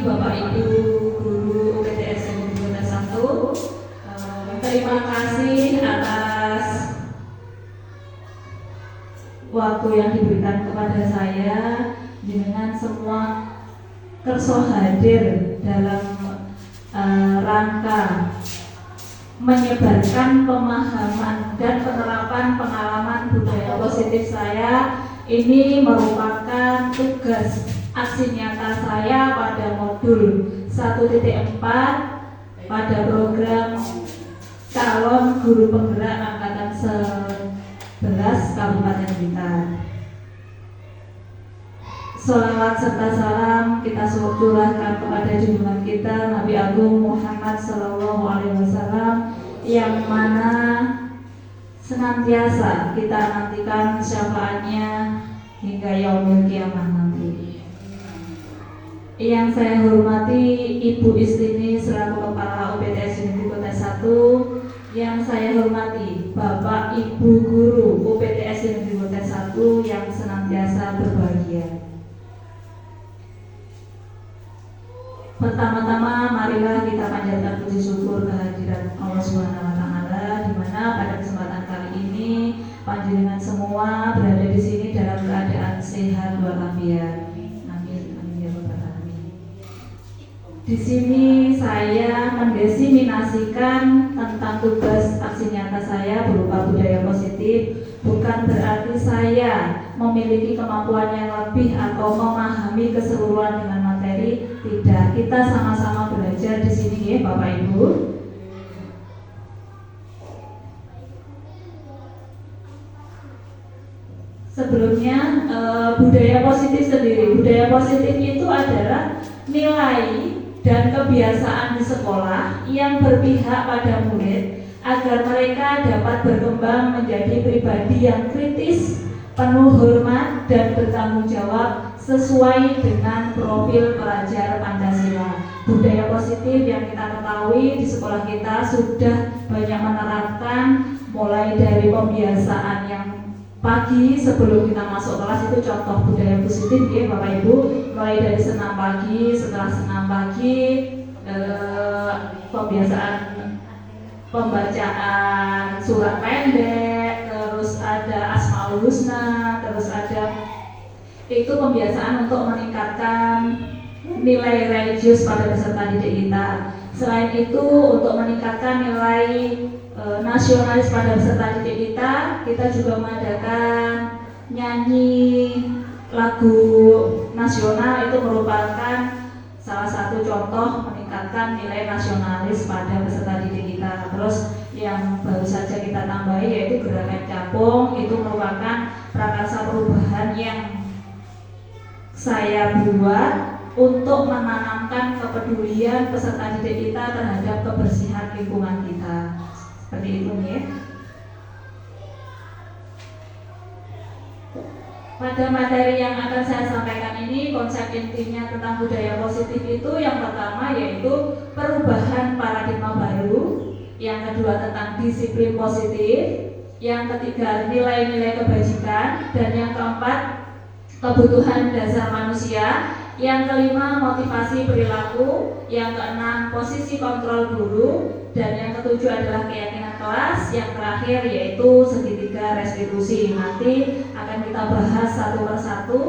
kasih Bapak Ibu Guru UPTS Negeri Kota 1. Terima kasih atas waktu yang diberikan kepada saya dengan semua kerso hadir dalam rangka menyebarkan pemahaman dan penerapan pengalaman budaya positif saya. Ini merupakan tugas aksi nyata saya pada modul 1.4 pada program calon guru penggerak angkatan 11 Kabupaten Blitar. Sholawat serta salam kita curahkan kepada junjungan kita Nabi Agung Muhammad Sallallahu Alaihi Wasallam, yang mana senantiasa kita nantikan syafaatnya hingga yaumil kiamat nanti. Yang saya hormati Ibu Istini selaku Kepala UPTS Negeri Kota 1, yang saya hormati Bapak Ibu Guru UPTS Negeri Kota 1 yang senantiasa berbahagia. Pertama-tama marilah kita panjatkan puji syukur kehadirat Allah Subhanahu wa taala, di mana pada kesempatan kali ini panjenengan semua berada di sini dalam keadaan sehat walafiat. Amin amin ya rabbal alamin. Di sini saya mendesiminasikan tentang tugas aksi nyata saya berupa budaya positif. Bukan berarti saya memiliki kemampuan yang lebih atau memahami keseluruhan dengan materi. Tidak, kita sama-sama belajar di sini ya Bapak Ibu. Sebelumnya budaya positif sendiri. Budaya positif itu adalah nilai dan kebiasaan di sekolah yang berpihak pada murid agar mereka dapat berkembang menjadi pribadi yang kritis, penuh hormat dan bertanggung jawab sesuai dengan profil pelajar Pancasila. Budaya positif yang kita ketahui di sekolah kita sudah banyak menerapkan, mulai dari pembiasaan yang pagi sebelum kita masuk kelas, itu contoh budaya positif ya Bapak Ibu. Mulai dari senam pagi, setelah senam pagi pembiasaan pembacaan surat pendek, terus ada Asmaul Husna, terus ada itu pembiasaan untuk meningkatkan nilai religius pada peserta didik kita. Selain itu untuk meningkatkan nilai nasionalis pada peserta didik kita juga mengadakan nyanyi lagu nasional. Itu merupakan salah satu contoh meningkatkan nilai nasionalis pada peserta didik kita. Terus yang baru saja kita tambahi yaitu gerakan capung. Itu merupakan prakarsa perubahan yang saya buat untuk menanamkan kepedulian peserta didik kita terhadap kebersihan lingkungan kita. Seperti itu ya. Pada materi yang akan saya sampaikan ini, konsep intinya tentang budaya positif itu yang pertama yaitu perubahan paradigma baru, yang kedua tentang disiplin positif, yang ketiga nilai-nilai kebajikan, dan yang keempat kebutuhan dasar manusia, yang kelima motivasi perilaku, yang keenam posisi kontrol guru, dan yang ketujuh adalah keyakinan kelas, yang terakhir yaitu segitiga restitusi. Nanti akan kita bahas satu persatu.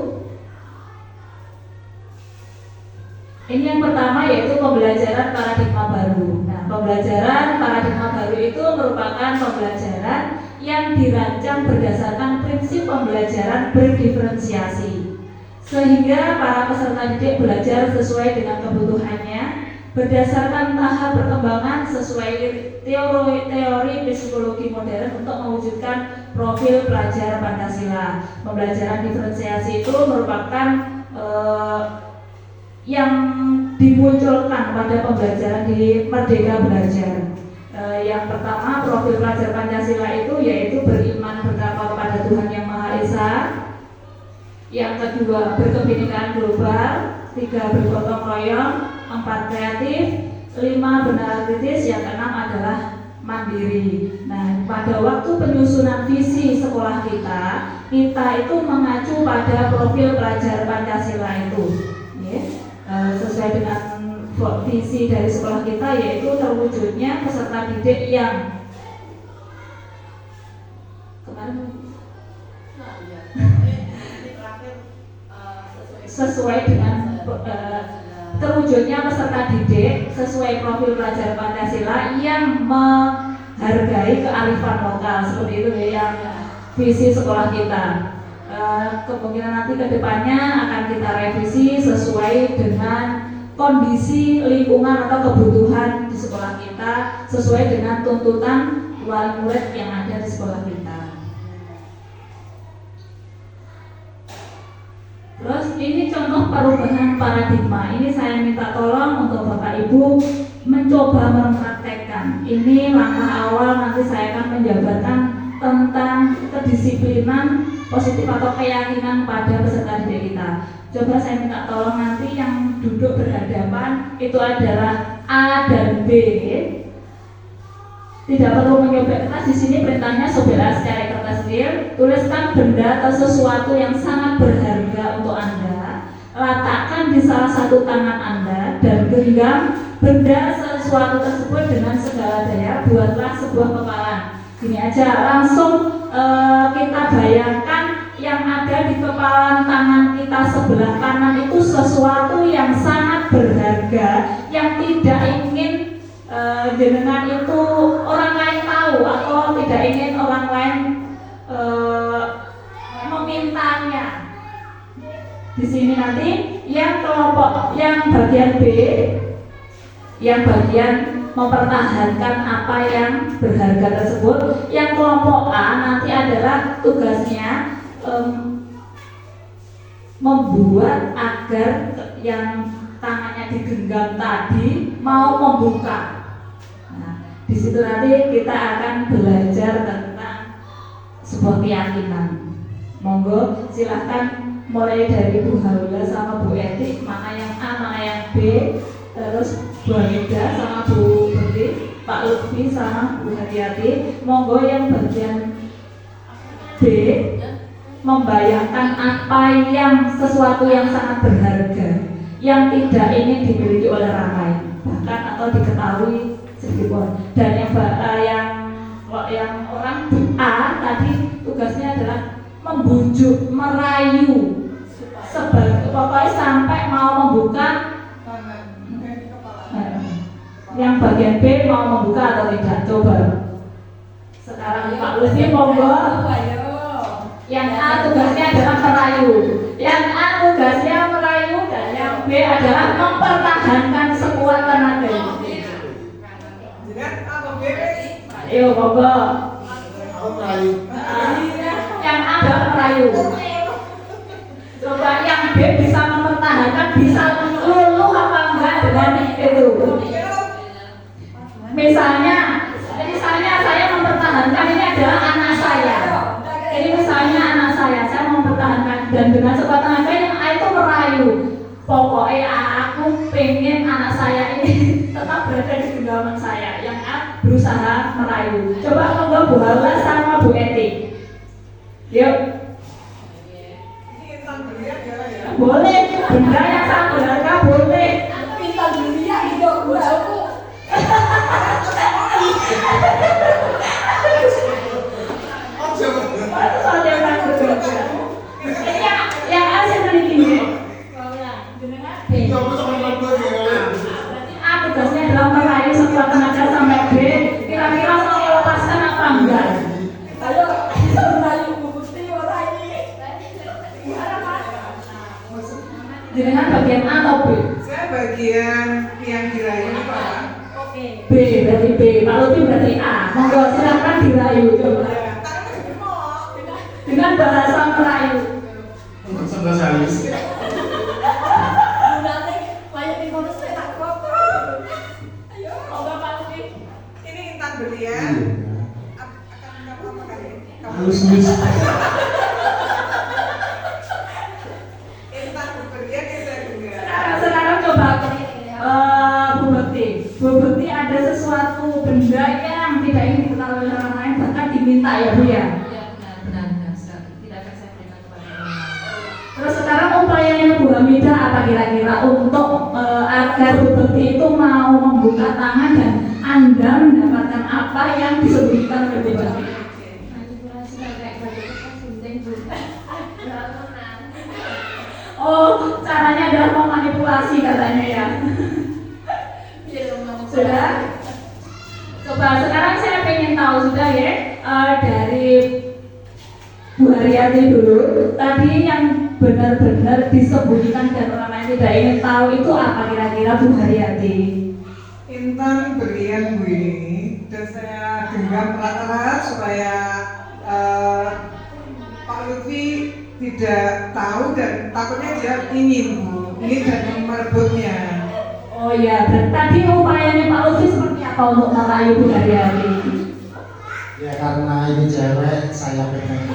Ini yang pertama yaitu pembelajaran paradigma baru. Nah, pembelajaran paradigma baru itu merupakan pembelajaran yang dirancang berdasarkan prinsip pembelajaran berdiferensiasi, sehingga para peserta didik belajar sesuai dengan kebutuhannya berdasarkan tahap perkembangan sesuai teori psikologi modern untuk mewujudkan profil pelajar Pancasila. Pembelajaran diferensiasi itu merupakan yang dimunculkan pada pembelajaran di Merdeka Belajar. Yang pertama, profil pelajar Pancasila itu yaitu beriman bertakwa kepada Tuhan Yang Maha Esa. Yang kedua, berkebinekaan global. 3, bergotong royong. 4, kreatif. 5, benar kritis. Yang keenam adalah mandiri. Nah, pada waktu penyusunan visi sekolah kita itu mengacu pada profil pelajar Pancasila itu. Ya. Sesuai sesuai dengan visi dari sekolah kita, yaitu terwujudnya peserta didik yang sesuai dengan terwujudnya peserta didik sesuai profil pelajar Pancasila yang menghargai kearifan lokal, seperti itu ya yang visi sekolah kita. Kemungkinan nanti kedepannya akan kita revisi sesuai dengan kondisi lingkungan atau kebutuhan di sekolah kita, sesuai dengan tuntutan wali murid yang ada di sekolah kita. Terus ini contoh perubahan paradigma. Ini saya minta tolong untuk Bapak Ibu mencoba mempraktekkan. Ini langkah awal, nanti saya akan menjabarkan tentang kedisiplinan positif atau keyakinan pada peserta didik kita. Coba saya minta tolong nanti yang duduk berhadapan itu adalah A dan B. Tidak perlu menyobek kertas, di sini perintahnya sobeklah secara kertas real. Tuliskan benda atau sesuatu yang sangat berharga untuk Anda. Letakkan di salah satu tangan Anda dan genggam benda sesuatu tersebut dengan segala daya. Buatlah sebuah kepalan. Gini aja, langsung kita bayangkan yang ada di kepalan tangan kita sebelah kanan itu sesuatu yang sangat berharga, yang tidak ingin jenengan itu orang lain tahu atau tidak ingin orang lain memintanya. Di sini nanti yang kelompok yang bagian B, yang bagian mempertahankan apa yang berharga tersebut. Yang kelompok A nanti adalah tugasnya membuat agar yang tangannya digenggam tadi mau membuka. Nah, di situ nanti kita akan belajar tentang sebuah keyakinan. Monggo silahkan mulai dari Bu Haula sama Bu Eti, mana yang A, mana yang B, terus Bu Hamida sama Bu Berli, Pak Lutfi sama Bu Haryati. Monggo yang bagian B membayangkan apa yang sesuatu yang sangat berharga yang tidak ingin dimiliki oleh orang lain, bahkan atau diketahui sedikitpun. Dan yang orang A tadi tugasnya adalah membujuk, merayu, pokoknya sampai mau membuka. Yang bagian B mau membuka atau tidak, coba. Sekarang Pak Lutfi monggo. Yang A tugasnya adalah merayu, yang A tugasnya merayu, dan yang B adalah mempertahankan sekuat tenaga. Ayo monggo. Yang A adalah merayu. Coba yang B bisa mempertahankan, bisa luluh apa enggak dengan itu. Misalnya saya mempertahankan ini adalah anak saya. Ini misalnya anak saya mempertahankan dan dengan sekuat tenaga yang A itu merayu. Pokoknya aku pengen anak saya ini tetap berada di genggaman saya. Yang A berusaha merayu. Coba monggo Bu Haula sama Bu Eti. Yuk. Boleh, benda yang sangat berharga boleh. Minta dunia hidup buku. Yang A saya teliti. A tugasnya adalah merayu sekuat tenaga sampai B. Kira-kira mau melepaskan apa enggak? Ayo bisa merayu bukti merayu. Jenengan bagian A atau B? Saya bagian yang dirayu Pak. B, berarti B. Pak Lutfi berarti A. Monggo silakan dirayu coba. Dengan bahasa merayu. Sebelah halus. Ayo, monggo Pak Lutfi. Ini intan berlian. Akan kamu apa kali? Halus. Intan berlian yang saya genggam. Sekarang coba Bu Bekti ada sesuatu benda yang tidak ingin diketahui oleh orang lain, bahkan diminta ya Bu ya. Benar sekali. Tidak akan saya berikan kepada orang lain. Terus sekarang upayanya Bu Bu Hamidah apa kira-kira untuk agar Bu Bekti itu mau membuka tangan dan Anda mendapatkan apa yang disembunyikan oleh Bu Bekti? Oh, caranya adalah memanipulasi katanya ya. Sudah? Coba sekarang saya pengen tahu sudah ya dari Bu Haryati dulu. Tadi yang benar-benar disembunyikan dan orang lain tidak ingin tahu itu apa kira-kira Bu Haryati? Intan berlian Bu ini, dan saya genggam erat-erat supaya Pak Lutfi tidak tahu dan takutnya dia ingin Bu, ingin dan merebutnya. Oh ya, tadi upayanya Pak Lutfi seperti apa untuk merayu Bu Haryati? Ya karena ini cewek, saya pengen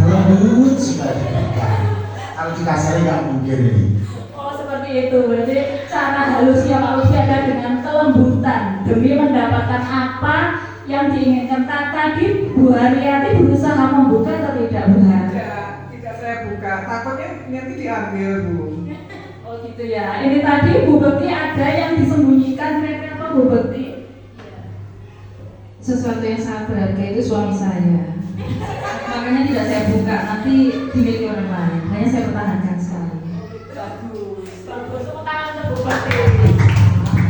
lembut supaya dipegang. Kalau dikasari nggak mungkin ini. Oh seperti itu, berarti cara halusnya Pak Lutfi ada dengan kelembutan demi mendapatkan apa yang diinginkan. Tadi Bu Haryati berusaha membuka atau tidak Bu Haryati? Tidak saya buka, takutnya nanti diambil Bu. Oh gitu ya, ini tadi Bu Bekti ada yang disembunyikan, kira-kira apa Bu Bekti? Sesuatu yang sangat berharga itu suami saya. Makanya tidak saya buka, nanti dimiliki orang lain. Hanya saya pertahankan sekali. Bagus, tepuk tangan untuk Bu Bekti.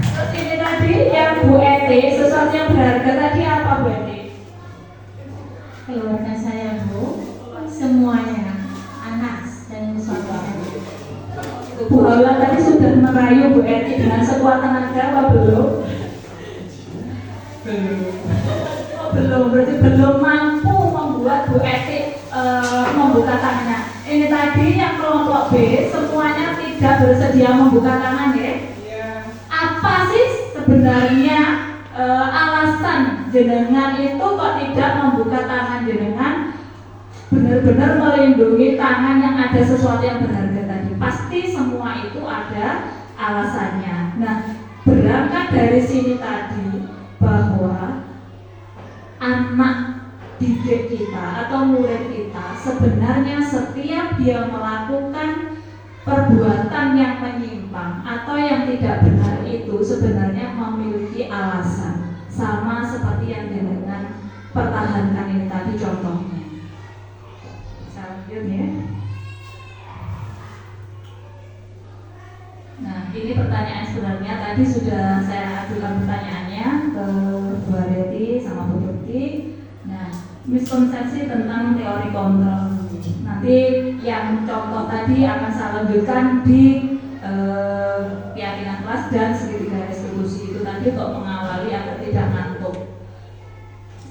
Terus ini tadi yang Bu Eti, sesuatu yang berharga tadi apa Bu Eti? Keluarga saya Bu, semuanya, anak dan suami saya. Bu Haula tadi sudah merayu Bu Eti dengan sekuat tenaga apa belum? Belum, berarti belum mampu membuat Bu Eti membuka tangannya. Ini tadi yang kelompok B semuanya tidak bersedia membuka tangan ya. Apa sih sebenarnya alasan jenengan itu kok tidak membuka tangan jenengan? Benar-benar melindungi tangan yang ada sesuatu yang berharga tadi. Pasti semua itu ada alasannya. Nah, berangkat dari sini tadi bahwa anak didik kita atau murid kita sebenarnya setiap dia melakukan perbuatan yang menyimpang atau yang tidak benar itu sebenarnya memiliki alasan, sama seperti yang dengan pertahankan ini tadi contohnya. Selanjutnya, nah ini pertanyaan sebenarnya tadi sudah saya ajukan pertanyaannya ke Bu Haryati sama Bu Bekti. Nah, miskonsepsi tentang teori kontrol. Nanti yang contoh tadi akan saya lanjutkan di keyakinan kelas dan segitiga restitusi itu tadi untuk mengawali agar tidak ngantuk.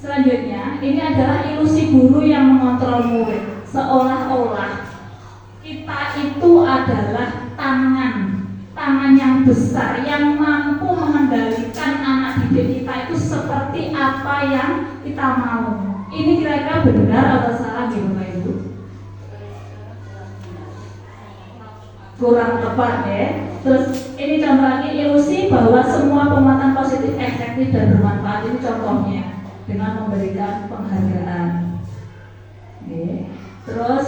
Selanjutnya, ini adalah ilusi guru yang mengontrol murid, seolah-olah kita itu adalah tangan yang besar yang mampu mengendalikan anak didik kita itu seperti apa yang kita mau. Ini kira-kira benar atau salah di Bapak Ibu? Kurang tepat ya. Terus ini contoh lagi, ilusi bahwa semua penguatan positif efektif dan bermanfaat. Ini contohnya dengan memberikan penghargaan. Oke. Terus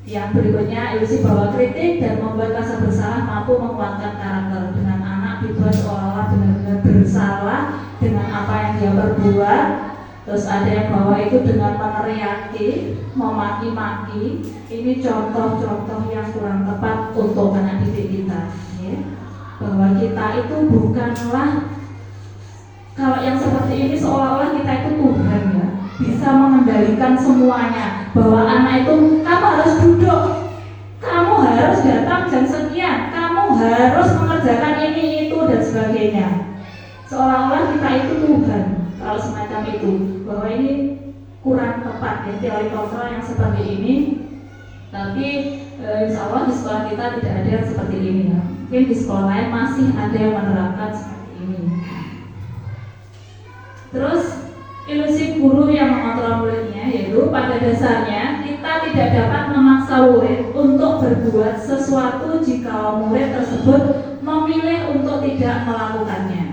yang berikutnya, ilusi bahwa kritik dan membuat rasa bersalah mampu menguatkan karakter. Dengan anak dibuat seolah-olah benar-benar bersalah dengan apa yang dia perbuat. Terus ada yang bahwa itu dengan meneriaki, memaki-maki. Ini contoh-contoh yang kurang tepat untuk anak didik kita ya. Bahwa kita itu bukanlah, kalau yang seperti ini seolah-olah kita itu Tuhan ya, bisa mengendalikan semuanya. Bahwa anak itu, kamu harus duduk, kamu harus datang jam sekian, kamu harus mengerjakan ini, itu, dan sebagainya. Seolah-olah kita itu Tuhan. Kalau semacam itu, bahwa ini kurang tepat ya, teori kontrol yang seperti ini. Tapi insya Allah di sekolah kita tidak ada yang seperti ini ya. Mungkin di sekolah lain masih ada yang menerapkan seperti ini. Terus ilusi guru yang mengontrol muridnya, yaitu pada dasarnya kita tidak dapat memaksa murid untuk berbuat sesuatu jika murid tersebut memilih untuk tidak melakukannya.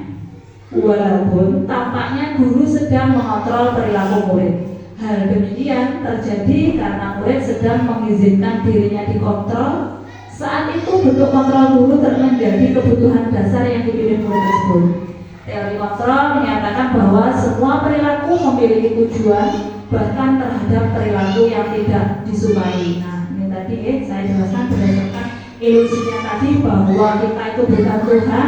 Walaupun tampaknya guru sedang mengontrol perilaku murid. Hal demikian terjadi karena murid sedang mengizinkan dirinya dikontrol, Saat itu bentuk kontrol guru menjadi kebutuhan dasar yang dipilih murid tersebut. Teori kontrol menyatakan bahwa semua perilaku memiliki tujuan, bahkan terhadap perilaku yang tidak disukai. Nah, ini tadi saya jelaskan berdasarkan ilusinya tadi bahwa kita itu bukan Tuhan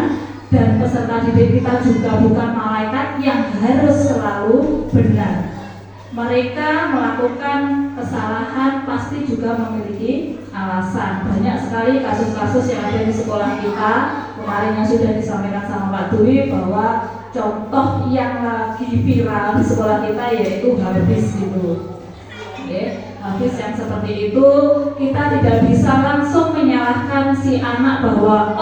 dan peserta didik kita juga bukan malaikat yang harus selalu benar. Mereka melakukan kesalahan pasti juga memiliki alasan. Banyak sekali kasus-kasus yang ada di sekolah kita kemarin yang sudah disampaikan sama Pak Dwi, bahwa contoh yang lagi viral di sekolah kita yaitu habis gitu. Habis yang seperti itu kita tidak bisa langsung menyalahkan si anak bahwa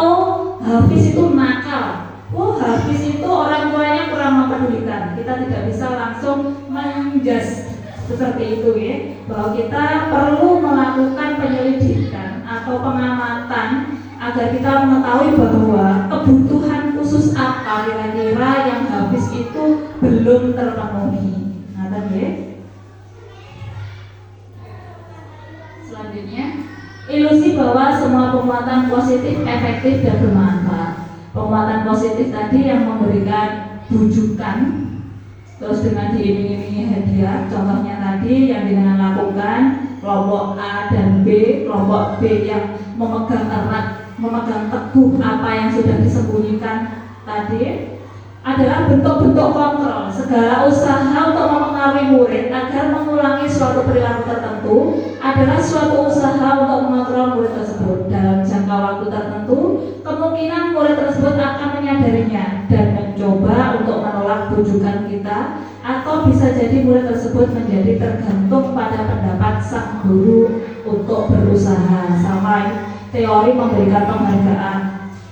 habis itu nakal, habis itu orang tuanya kurang mempedulikan. Kita tidak bisa langsung menjudge seperti itu bahwa kita perlu melakukan penyelidikan atau pengamatan agar kita mengetahui bahwa kebutuhan khusus apa kira-kira yang habis itu belum terpenuhi. Nah, selanjutnya, ilusi bahwa semua penguatan positif efektif dan bermanfaat. Penguatan positif tadi yang memberikan bujukan, terus dengan diiming-imingi hadiah. Contohnya tadi yang dengan lakukan kelompok A dan B, kelompok B yang memegang erat, memegang teguh apa yang sudah disembunyikan tadi, adalah bentuk-bentuk kontrol. Segala usaha untuk mempengaruhi murid agar mengulangi suatu perilaku tertentu adalah suatu usaha untuk mengontrol murid tersebut. Dalam jangka waktu tertentu, kemungkinan murid tersebut akan menyadarinya dan mencoba untuk menolak bujukan kita, atau bisa jadi murid tersebut menjadi tergantung pada pendapat sang guru untuk berusaha. Sama teori memberikan penghargaan.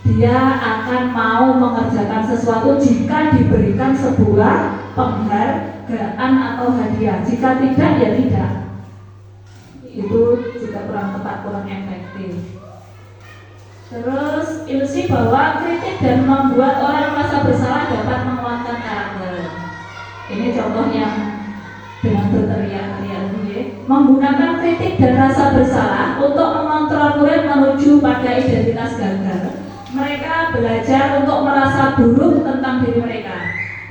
Dia akan mau mengerjakan sesuatu jika diberikan sebuah penghargaan atau hadiah. Jika tidak, ya tidak. Itu juga kurang tepat, kurang efektif. Terus ilusi bahwa kritik dan membuat orang merasa bersalah dapat menguatkan karakter. Ini contoh yang dengan berteriak-teriak menggunakan kritik dan rasa bersalah untuk mengontrol murid menuju pada identitas gagal. Mereka belajar untuk merasa buruk tentang diri mereka.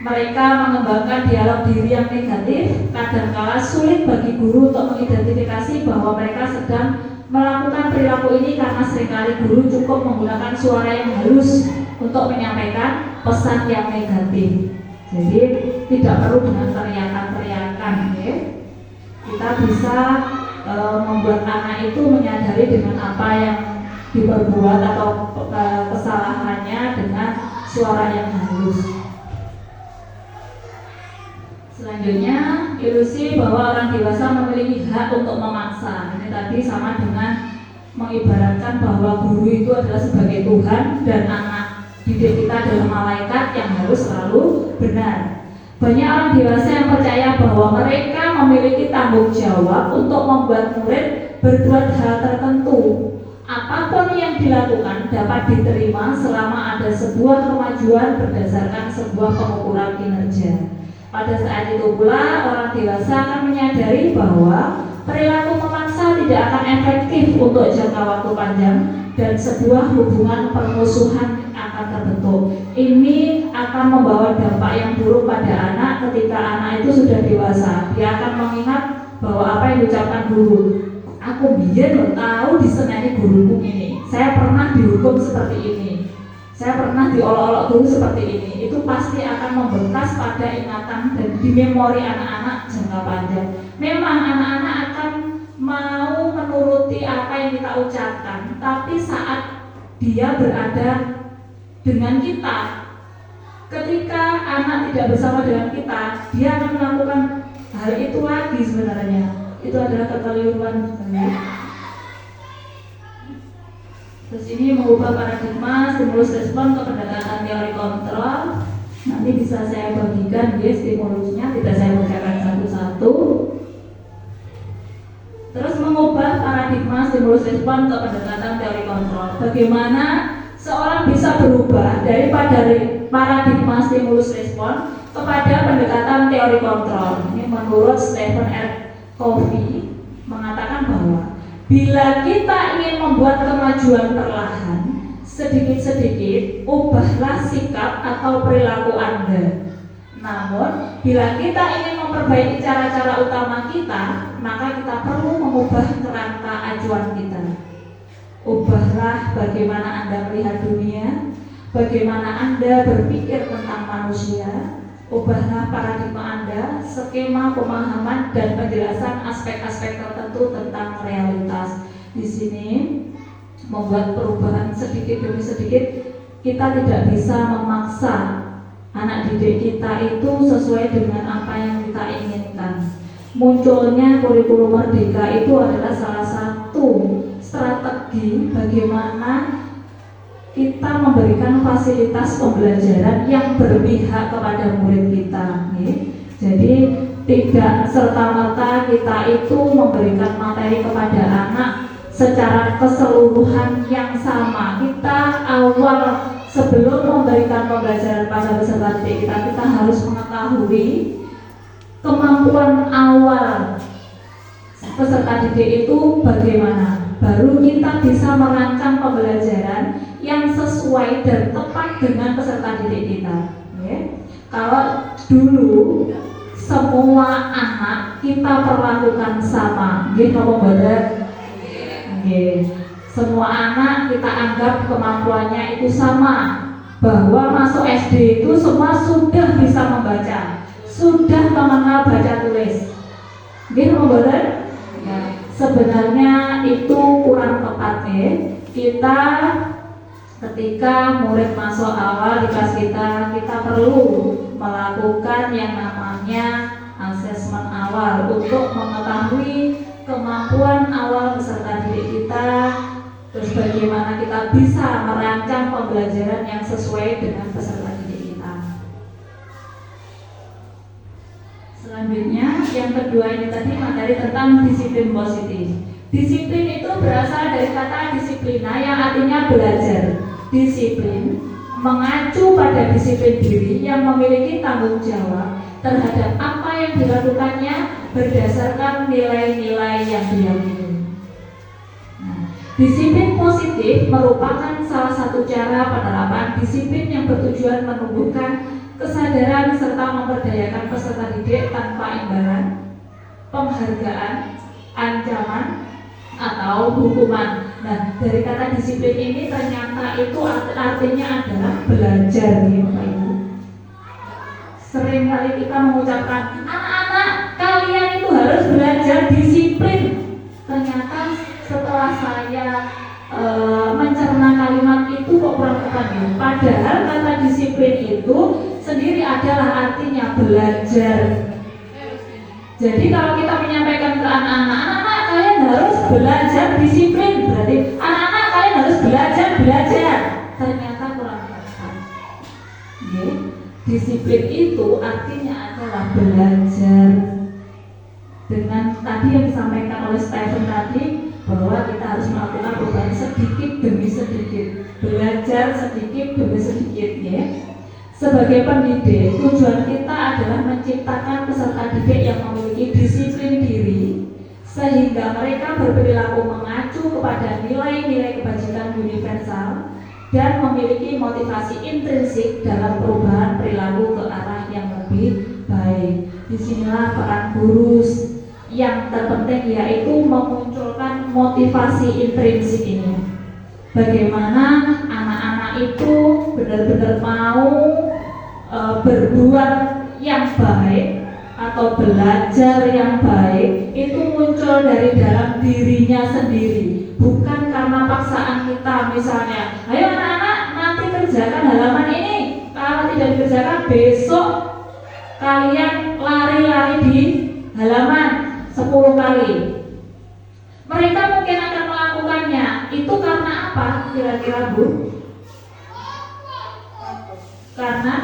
Mereka mengembangkan dialog diri yang negatif. Kadangkala sulit bagi guru untuk mengidentifikasi bahwa mereka sedang melakukan perilaku ini karena seringkali guru cukup menggunakan suara yang halus untuk menyampaikan pesan yang negatif. Jadi tidak perlu dengan teriakan-teriakan. Kita bisa membuat anak itu menyadari dengan apa yang diperbuat atau kesalahannya dengan suara yang halus. Selanjutnya, ilusi bahwa orang dewasa memiliki hak untuk memaksa. Ini tadi sama dengan mengibaratkan bahwa guru itu adalah sebagai Tuhan dan anak didik kita adalah malaikat yang harus selalu benar. Banyak orang dewasa yang percaya bahwa mereka memiliki tanggung jawab untuk membuat murid berbuat hal tertentu. Apapun yang dilakukan dapat diterima selama ada sebuah kemajuan berdasarkan sebuah pengukuran kinerja. Pada saat itu pula orang dewasa akan menyadari bahwa perilaku memaksa tidak akan efektif untuk jangka waktu panjang dan sebuah hubungan permusuhan akan terbentuk. Ini akan membawa dampak yang buruk pada anak ketika anak itu sudah dewasa. Dia akan mengingat bahwa apa yang diucapkan guru, aku biar tahu diseneni guruku ini, saya pernah dihukum seperti ini, saya pernah diolok-olok guru seperti ini. Itu pasti akan membekas pada ingatan dan di memori anak-anak jangka panjang. Memang anak-anak akan mau menuruti apa yang kita ucapkan, tapi saat dia berada dengan kita, ketika anak tidak bersama dengan kita, dia akan melakukan hal itu lagi sebenarnya. Itu adalah kekeliruan sebenarnya. Terus ini mengubah paradigma stimulus respon ke pendekatan teori kontrol. Nanti bisa saya bagikan stimulusnya, tidak saya bacakan satu-satu. Terus mengubah paradigma stimulus respon ke pendekatan teori kontrol. Bagaimana seorang bisa berubah dari paradigma stimulus respon kepada pendekatan teori kontrol. Ini menurut Stephen R. Covey mengatakan bahwa bila kita ingin membuat membuat kemajuan perlahan, sedikit-sedikit ubahlah sikap atau perilaku Anda. Namun, bila kita ingin memperbaiki cara-cara utama kita, maka kita perlu mengubah kerangka acuan kita. Ubahlah bagaimana Anda melihat dunia, bagaimana Anda berpikir tentang manusia. Ubahlah paradigma Anda, skema pemahaman dan penjelasan aspek-aspek tertentu tentang realitas. Di sini membuat perubahan sedikit demi sedikit. Kita tidak bisa memaksa anak didik kita itu sesuai dengan apa yang kita inginkan. Munculnya kurikulum merdeka itu adalah salah satu strategi bagaimana kita memberikan fasilitas pembelajaran yang berpihak kepada murid kita. Jadi tidak serta-merta kita itu memberikan materi kepada anak secara keseluruhan yang sama. Kita awal sebelum memberikan pembelajaran pada peserta didik kita harus mengetahui kemampuan awal peserta didik itu bagaimana. Baru kita bisa merancang pembelajaran yang sesuai dan tepat dengan peserta didik kita. Kalau dulu semua anak kita perlakukan sama, semua anak kita anggap kemampuannya itu sama, bahwa masuk SD itu semua sudah bisa membaca, sudah mengenal baca tulis. Sebenarnya itu kurang tepat. Kita ketika murid masuk awal di kelas kita perlu melakukan yang namanya asesmen awal untuk mengetahui kemampuan awal peserta didik kita, terus bagaimana kita bisa merancang pembelajaran yang sesuai dengan peserta didik kita. Selanjutnya, yang kedua ini tadi materi tentang disiplin positif. Disiplin itu berasal dari kata disiplina yang artinya belajar. Disiplin mengacu pada disiplin diri yang memiliki tanggung jawab terhadap apa yang dilakukannya berdasarkan nilai-nilai yang diyakini. Disiplin positif merupakan salah satu cara penerapan disiplin yang bertujuan menumbuhkan kesadaran serta memberdayakan peserta didik tanpa imbalan, penghargaan, ancaman, atau hukuman. Nah, dari kata disiplin ini ternyata itu artinya adalah belajar, ya Bapak Ibu. Sering kali kita mengucapkan, anak-anak kalian itu harus belajar disiplin. Ternyata setelah saya mencerna kalimat itu kok kurang tepat ya. Padahal kata disiplin itu sendiri adalah artinya belajar. Jadi kalau kita menyampaikan ke anak-anak kalian harus belajar disiplin, berarti anak-anak kalian harus belajar. Ternyata kurang tepat. Disiplin itu artinya adalah belajar. Dengan tadi yang disampaikan oleh Stephen tadi, bahwa kita harus melakukan perubahan sedikit demi sedikit, belajar sedikit demi sedikit, ya. Sebagai pendidik, tujuan kita adalah menciptakan peserta didik yang memiliki disiplin diri, sehingga mereka berperilaku mengacu kepada nilai-nilai kebajikan universal dan memiliki motivasi intrinsik dalam perubahan perilaku ke arah yang lebih baik. Disinilah peran guru yang terpenting, yaitu memunculkan motivasi intrinsik ini. Bagaimana anak-anak itu benar-benar mau berbuat yang baik atau belajar yang baik, itu muncul dari dalam dirinya sendiri, bukan karena paksaan kita. Misalnya, ayo anak-anak nanti kerjakan halaman ini, kalau tidak dikerjakan besok kalian lari-lari di halaman 10 kali. Mereka mungkin akan melakukannya. Itu karena apa kira-kira, Bu? Karena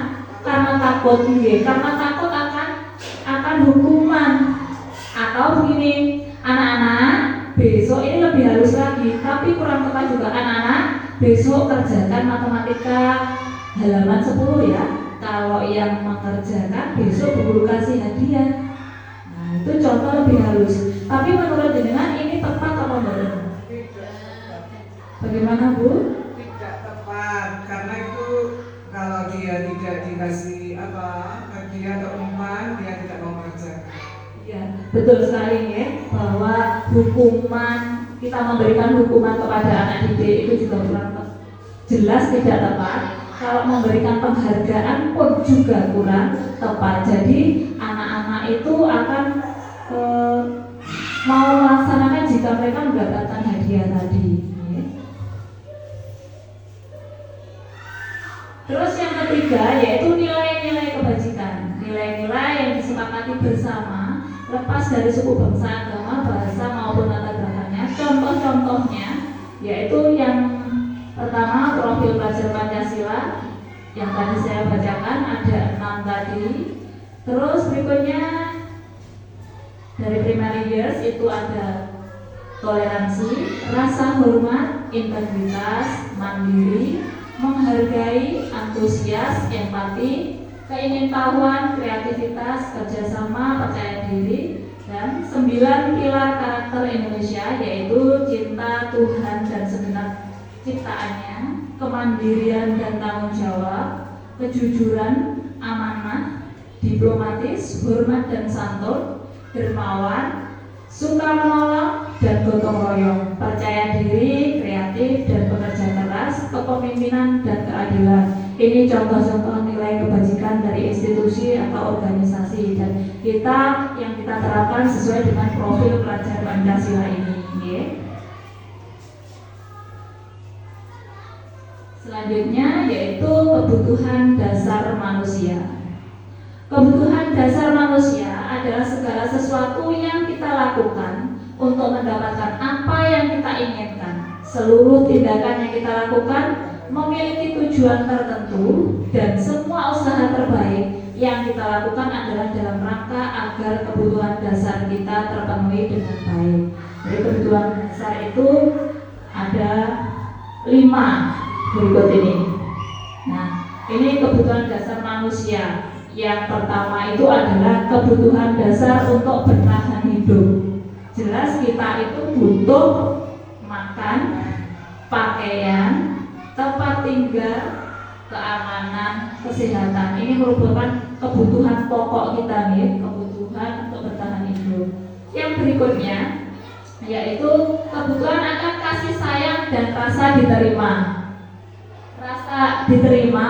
takut, karena takut akan hukuman. Atau begini, anak-anak besok ini lebih halus lagi, tapi kurang tepat juga. Anak-anak besok kerjakan matematika halaman 10 ya. Kalau yang mengerjakan besok guru kasih hadiah. Nah, itu contoh lebih halus. Tapi menurut jenengan ini tepat atau enggak? Bagaimana Bu? Tidak tepat karena itu kalau dia tidak dikasih hadiah atau umpan dia tidak mau mengerjakan. Ya, betul sekali ya, bahwa hukuman, kita memberikan hukuman kepada anak didik itu juga kurang jelas tidak tepat. Kalau memberikan penghargaan pun juga kurang tepat. Jadi anak-anak itu akan mau melaksanakan jika mereka mendapatkan hadiah tadi ya. Terus yang ketiga yaitu nilai-nilai kebajikan, nilai-nilai yang disepakati bersama lepas dari suku, bangsa, agama, bahasa maupun latar belakangnya. Contoh-contohnya yaitu yang pertama profil pelajar Pancasila yang tadi saya bacakan ada 6 tadi. Terus berikutnya dari primary years itu ada toleransi, rasa hormat, integritas, mandiri, menghargai, antusias, empati, keingintahuan, kreativitas, kerjasama, percaya diri, dan 9 pilar karakter Indonesia yaitu cinta Tuhan dan segenap ciptaannya, kemandirian dan tanggung jawab, kejujuran, amanah, diplomatis, hormat dan santun, dermawan, suka menolong dan gotong royong, percaya diri, kreatif dan bekerja keras, kepemimpinan dan keadilan. Ini contoh-contoh nilai kebajikan dari institusi atau organisasi dan yang kita terapkan sesuai dengan profil pelajar Pancasila ini. Ya. Selanjutnya yaitu kebutuhan dasar manusia. Kebutuhan dasar manusia adalah segala sesuatu yang kita lakukan untuk mendapatkan apa yang kita inginkan. Seluruh tindakan yang kita lakukan memiliki tujuan tertentu dan semua usaha terbaik yang kita lakukan adalah dalam rangka agar kebutuhan dasar kita terpenuhi dengan baik. Jadi kebutuhan dasar itu ada 5 berikut ini. Nah, ini kebutuhan dasar manusia. Yang pertama itu adalah kebutuhan dasar untuk bertahan hidup. Jelas kita itu butuh makan, pakaian, tempat tinggal, keamanan, kesehatan. Ini merupakan kebutuhan pokok kita nih, kebutuhan untuk bertahan hidup. Yang berikutnya yaitu kebutuhan akan kasih sayang dan rasa diterima. Rasa diterima,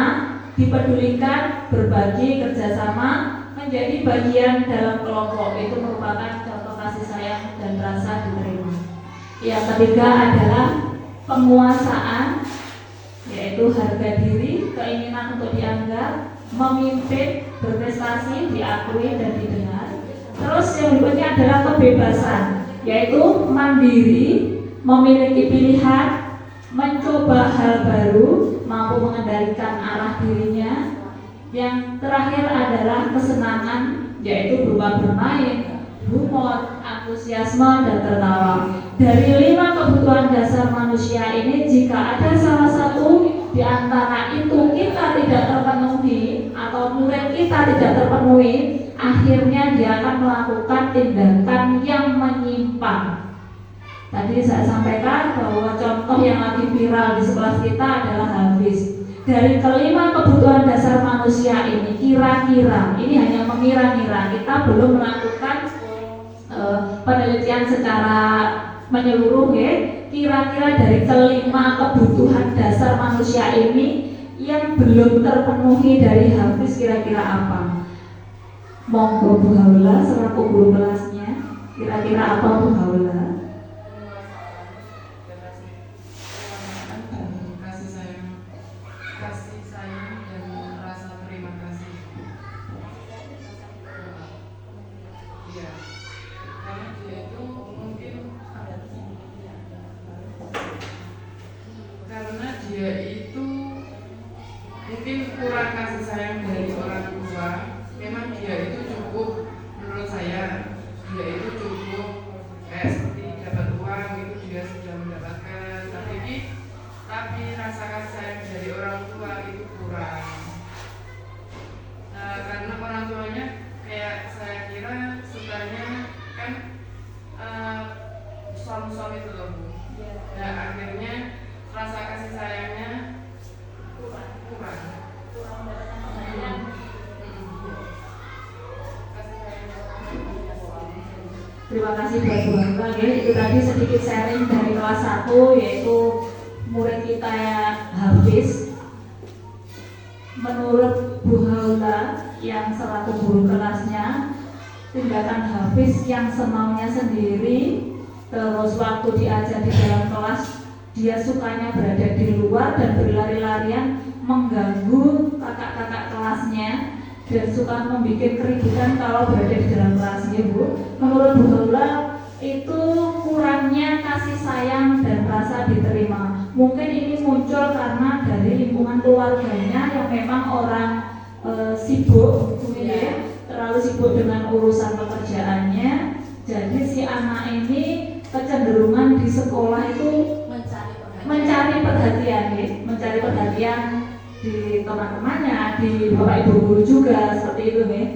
dipedulikan, berbagi, kerjasama, menjadi bagian dalam kelompok. Itu merupakan contoh kasih sayang dan rasa diterima. Yang ketiga adalah penguasaan, yaitu harga diri, keinginan untuk dianggap, memimpin, berprestasi, diakui dan didengar. Terus yang berikutnya adalah kebebasan, yaitu mandiri, memiliki pilihan, mencoba hal baru, mampu mengendalikan arah dirinya. Yang terakhir adalah kesenangan, yaitu berupa bermain, humor, antusiasme, dan tertawa. Dari 5 kebutuhan dasar manusia ini, jika ada salah satu di antara itu kita tidak terpenuhi atau murid kita tidak terpenuhi, akhirnya dia akan melakukan tindakan yang menyimpang. Tadi saya sampaikan bahwa contoh yang lagi viral di sekolah kita adalah Hafiz. Dari kelima kebutuhan dasar manusia ini, kira-kira, ini hanya mengira-ngira, kita belum melakukan penelitian secara menyeluruh ya. Kira-kira dari kelima kebutuhan dasar manusia ini yang belum terpenuhi dari Hafiz kira-kira apa? Monggo Bu Haula selaku guru kelasnya, kira-kira apa Bu Haula? Kasih sayang dan rasa terima kasih. Iya, karena dia itu mungkin kurang kasih sayang dari orang tua. Memang dia itu cukup, menurut saya dia itu cukup kayak seperti dapat uang itu dia sudah mendapatkan, tapi rasa kasih sayang dari orang tua itu kurang. Karena orang tuanya kayak saya kira sukanya kan suami-suami itu loh Bu. Nah akhirnya Terima kasih buat Bu Hamba ya. Itu tadi sedikit sharing dari kelas 1 yaitu murid kita Hafiz. Menurut Bu Haula yang selaku guru kelasnya, tindakan Hafiz yang semaunya sendiri, terus waktu diajar di dalam kelas dia sukanya berada di luar dan berlari-larian mengganggu kakak-kakak kelasnya dan suka membuat keributan kalau berada di dalam kelasnya, Bu. Menurut Bu Haula itu kurangnya kasih sayang dan rasa diterima. Mungkin ini muncul karena dari lingkungan keluarganya yang memang orang sibuk, ya, terlalu sibuk dengan urusan pekerjaannya. Jadi si anak ini kecenderungan di sekolah itu mencari perhatian, ya, mencari perhatian di teman-temannya, di bapak ibu guru juga seperti itu, nih.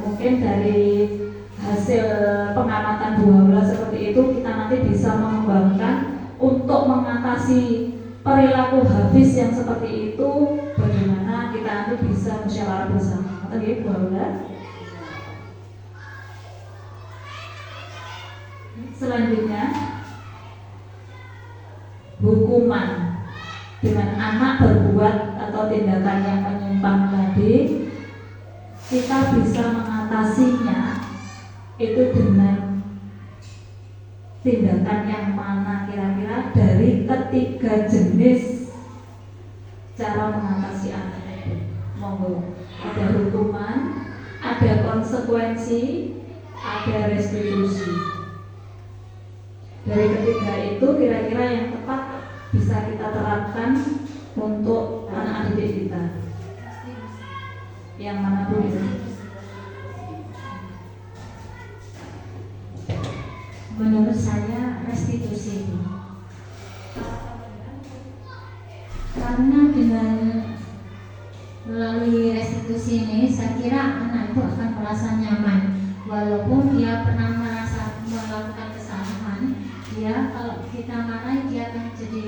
Mungkin dari hasil pengamatan Bu Haula seperti itu kita nanti bisa mengembangkan untuk mengatasi perilaku Hafiz yang seperti itu. Bagaimana kita nanti bisa musyawarah bersama, oke Bu Haula. Selanjutnya hukuman dengan anak berbuat atau tindakan yang menyimpang tadi, kita bisa mengatasinya itu dengan tindakan yang mana kira-kira dari ketiga jenis cara mengatasi anak itu. Monggo, ada hukuman, ada konsekuensi, ada restitusi. Dari ketiga itu kira-kira yang tepat bisa kita terapkan untuk anak didik kita. Yang mana Bu? Menurut saya restitusi itu. Karena dengan melalui restitusi ini saya kira anak itu akan merasa nyaman. Walaupun dia pernah merasa melakukan kesalahan, dia kalau kita marahi dia akan jadi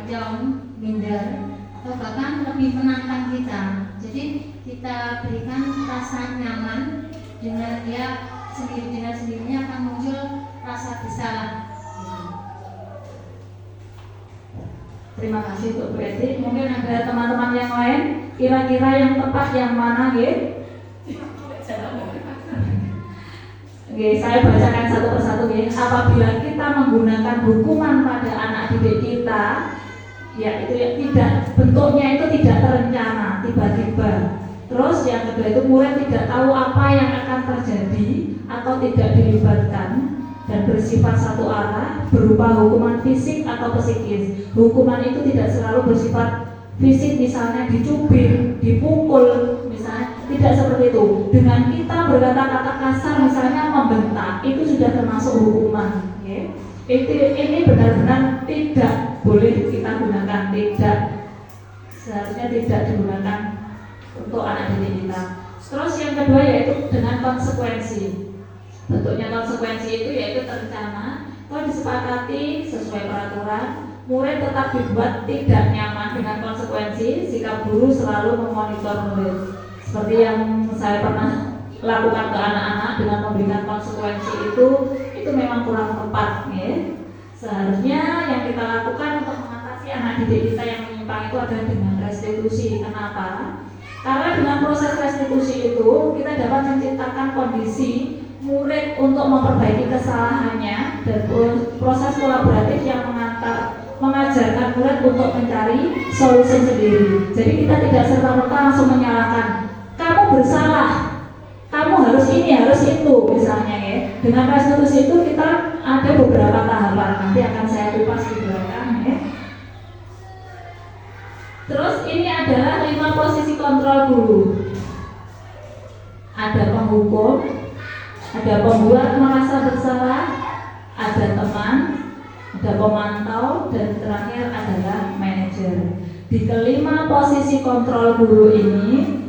down, minder, atau bahkan lebih menantang kita. Jadi kita berikan rasa nyaman, dengan dia sendiri dengan sendirinya akan muncul rasa bersalah. Terima kasih Bu Eti. Mungkin ada teman-teman yang lain kira-kira yang tepat yang mana, Nggih? Oke, saya bacakan satu persatu, ya. Apabila kita menggunakan hukuman pada anak didik kita, ya itu ya, tidak, bentuknya itu tidak terencana, tiba-tiba. Terus yang kedua itu murid tidak tahu apa yang akan terjadi atau tidak dilibatkan dan bersifat satu arah berupa hukuman fisik atau psikis. Hukuman itu tidak selalu bersifat fisik, misalnya dicubit, dipukul, misalnya tidak seperti itu. Dengan kita berkata-kata kasar, misalnya membentak, itu sudah termasuk hukuman. Ya. Ini benar-benar tidak boleh kita gunakan, tidak, seharusnya tidak digunakan untuk anak didik kita. Terus yang kedua yaitu dengan konsekuensi. Bentuknya konsekuensi itu yaitu terencana, kalau disepakati sesuai peraturan, murid tetap dibuat tidak nyaman dengan konsekuensi jika guru selalu memonitor murid. Seperti yang saya pernah lakukan ke anak-anak dengan memberikan konsekuensi itu memang kurang tepat, ya. Seharusnya yang kita lakukan untuk mengatasi anak didik kita yang menyimpang itu adalah dengan restitusi. Kenapa? Karena dengan proses restitusi itu kita dapat menciptakan kondisi murid untuk memperbaiki kesalahannya dan proses kolaboratif yang mengajarkan murid untuk mencari solusi sendiri. Jadi kita tidak serta-merta langsung menyalahkan, kamu bersalah, kamu harus ini, harus itu, misalnya, ya. Dengan restitusi itu kita ada beberapa tahapan, nanti akan saya kupas di belakang, ya. Terus ini adalah 5 posisi kontrol guru. Ada penghukum, ada pembuat merasa bersalah, ada teman, ada pemantau, dan terakhir adalah manajer. Di kelima posisi kontrol guru ini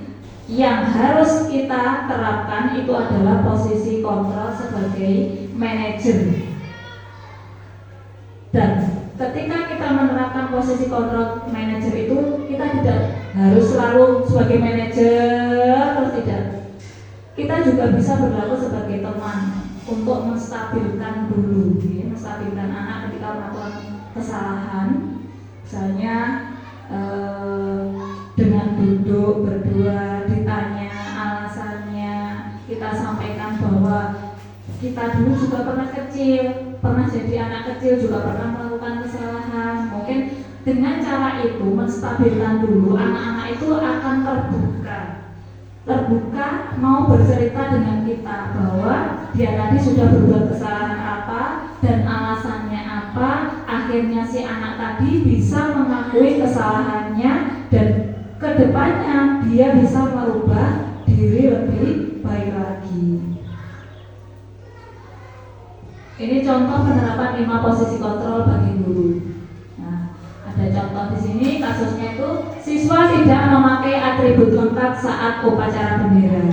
yang harus kita terapkan itu adalah posisi kontrol sebagai manajer. Dan ketika kita menerapkan posisi kontrol manajer itu, kita tidak harus selalu sebagai manajer, terus tidak. Kita juga bisa berlaku sebagai teman untuk menstabilkan dulu, ya, menstabilkan anak ketika melakukan kesalahan. Misalnya dengan duduk berdua, ditanya alasannya, kita sampaikan bahwa kita dulu juga pernah kecil, pernah jadi anak kecil, juga pernah melakukan kesalahan. Mungkin dengan cara itu menstabilkan dulu, anak-anak itu akan terbuka mau bercerita dengan kita bahwa dia tadi sudah berbuat kesalahan apa dan alasannya apa. Akhirnya si anak tadi bisa mengakui kesalahannya dan kedepannya dia bisa merubah diri lebih baik lagi. Ini contoh penerapan 5 posisi kontrol bagi guru. Nah, ada contoh di sini kasusnya itu siswa tidak memakai atribut lengkap saat upacara bendera.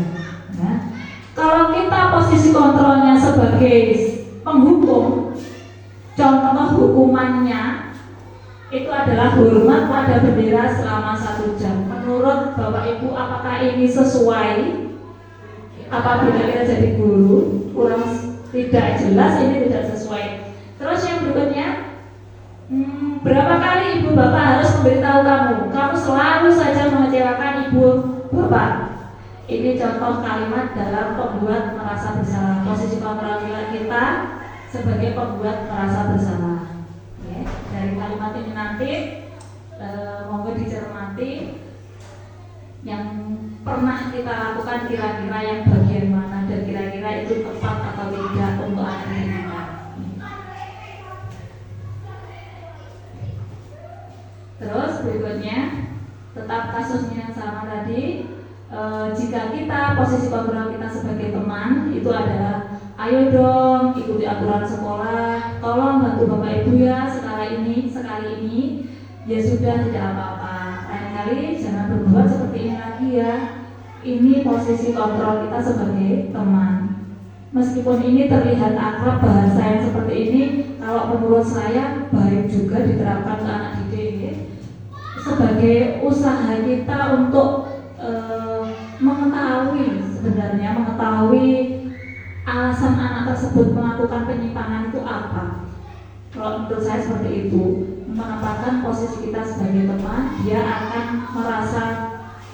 Nah, kalau kita posisi kontrolnya sebagai penghukum, contoh hukumannya itu adalah hormat pada bendera selama 1 jam. Menurut Bapak Ibu, apakah ini sesuai? Apabila kita jadi guru, kurang tidak jelas, ini tidak sesuai. Terus yang berikutnya, berapa kali ibu bapak harus memberitahu kamu selalu saja mengecewakan ibu bapak. Ini contoh kalimat dalam pembuat merasa bersalah. Posisi kontrol kita sebagai pembuat merasa bersalah. Ya, dari kalimat ini nanti monggo dicermati yang pernah kita lakukan kira-kira yang bagian mana dan kira-kira itu tepat atau tidak untuk anak kita. Terus berikutnya, tetap kasusnya yang sama tadi. Jika kita posisi kontrol kita sebagai teman itu adalah, ayo dong ikuti aturan sekolah, tolong bantu bapak ibu ya sekali ini, ya sudah tidak apa-apa. Lain kali jangan berbuat seperti ini lagi ya. Ini posisi kontrol kita sebagai teman. Meskipun ini terlihat akrab bahasa yang seperti ini, kalau menurut saya baik juga diterapkan ke anak didik sebagai usaha kita untuk mengetahui alasan anak tersebut melakukan penyimpangan itu apa. Kalau menurut saya seperti itu, menempatkan posisi kita sebagai teman, dia akan merasa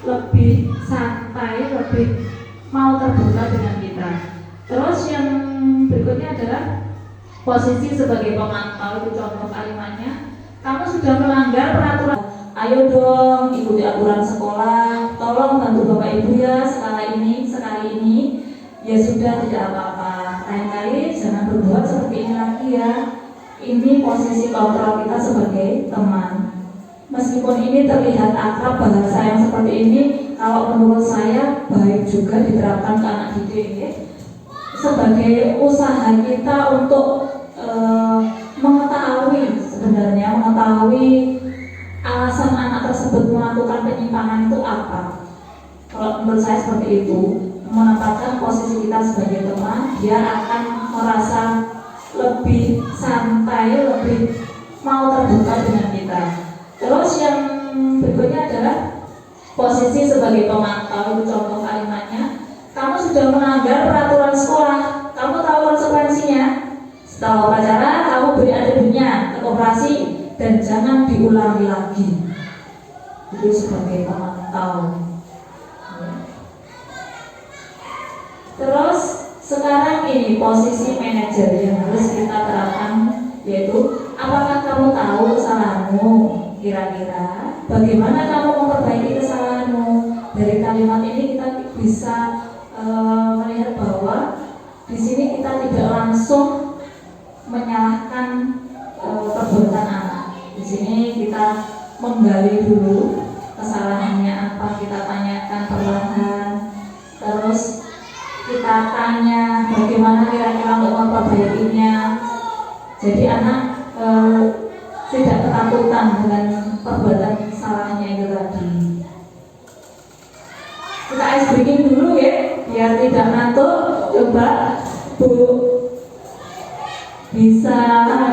lebih santai, lebih mau terbuka dengan kita. Terus yang berikutnya adalah posisi sebagai pemantau. Itu contoh kalimatnya, kamu sudah melanggar peraturan, ayo dong ikuti aturan sekolah, tolong bantu bapak ibu ya sekali ini, ya sudah tidak apa-apa. Lain kali jangan berbuat seperti ini lagi ya. Ini posisi kontrol kita sebagai teman. Meskipun ini terlihat akrab bahasa yang seperti ini, kalau menurut saya baik juga diterapkan ke anak didik sebagai usaha kita untuk mengetahui alasan anak tersebut melakukan penyimpangan itu apa. Kalau menurut saya seperti itu, menempatkan posisi kita sebagai teman, dia akan merasa lebih santai, lebih mau terbuka dengan kita. Terus yang berikutnya adalah posisi sebagai pemantau. Itu contoh kalimatnya, kamu sudah melanggar peraturan sekolah, kamu tahu konsekuensinya. Setelah upacara kamu beri adabnya ke koperasi dan jangan diulangi lagi. Itu sebagai pemantau. Terus sekarang ini posisi manajer yang harus kita terapkan, yaitu apakah kamu tahu kesalahanmu? Kira-kira bagaimana kamu memperbaiki kesalahanmu? Dari kalimat ini kita bisa melihat bahwa di sini kita tidak langsung menyalahkan perbuatan anak. Di sini kita menggali dulu kesalahannya apa, kita tanyakan perlahan, terus kita tanya bagaimana kira-kira untuk memperbaikinya. Jadi anak tidak ketakutan dengan perbuatan salahnya itu tadi. Kita ice breaking dulu ya, biar tidak ngantuk. Coba Bu bisa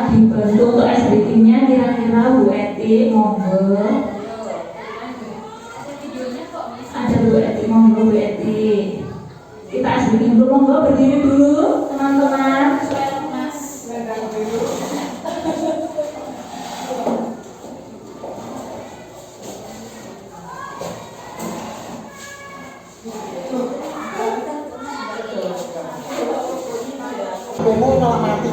dibantu untuk ice breakingnya, kira-kira Bu Eti, monggo. Ada Bu Eti, monggo Bu Eti. Kita ice breaking dulu, monggo berdiri dulu. teman-teman. Bemo malah mati.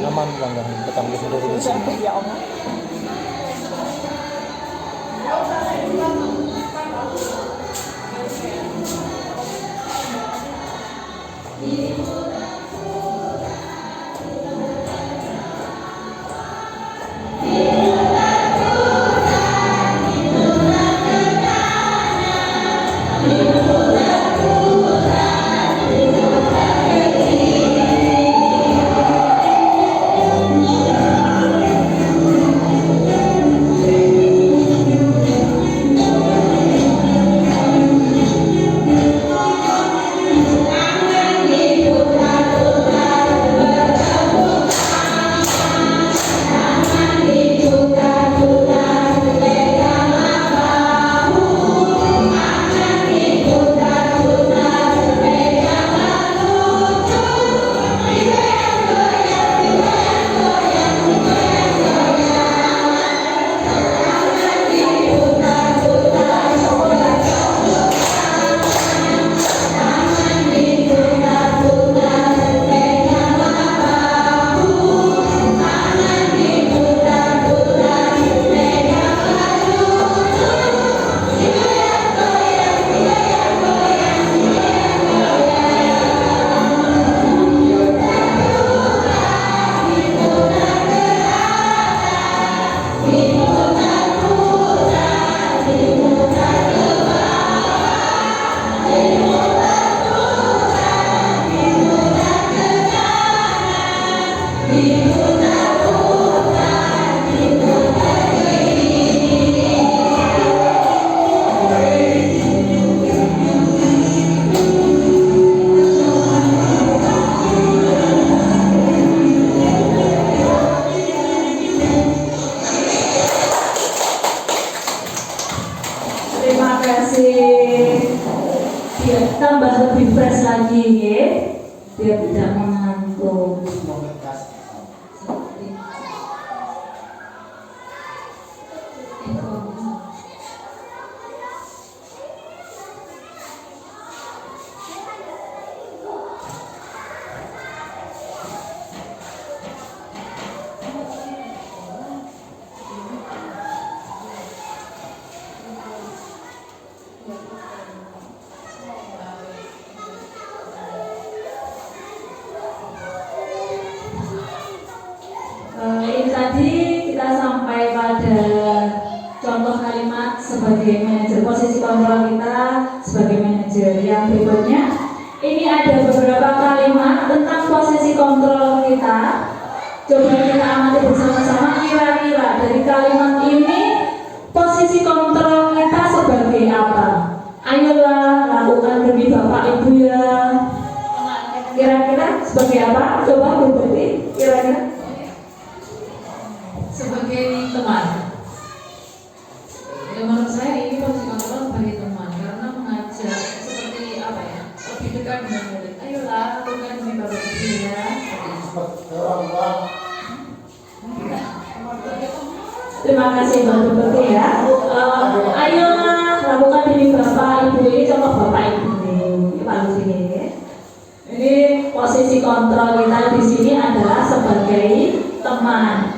Aman langgahan petang di sini. Ya Allah. Terima kasih. Biar tambah lebih fresh lagi ya, biar tidak mengantuk. Ini tadi kita sampai pada contoh kalimat sebagai manajer, posisi kontrol kita sebagai manajer. Yang berikutnya, ini ada beberapa kalimat tentang posisi kontrol kita. Coba kita amati bersama-sama, kira-kira dari kalimat ini posisi kontrol kita sebagai apa? Ayolah lakukan demi Bapak Ibu ya. Kira-kira sebagai apa? Coba berbukti. Kira-kira Sebagai teman. Ya, menurut saya ini posisi kontrol sebagai teman karena mengajar seperti apa ya, lebih dekat dengan murid. Ayolah lakukan demi Bapak Ibu ya. terima kasih Mbak Bupati ya. Ayolah lakukan demi Bapak Ibu, ini contoh Bapak Ibu ini Pak Lucy. Ini posisi kontrol kita di sini adalah sebagai teman.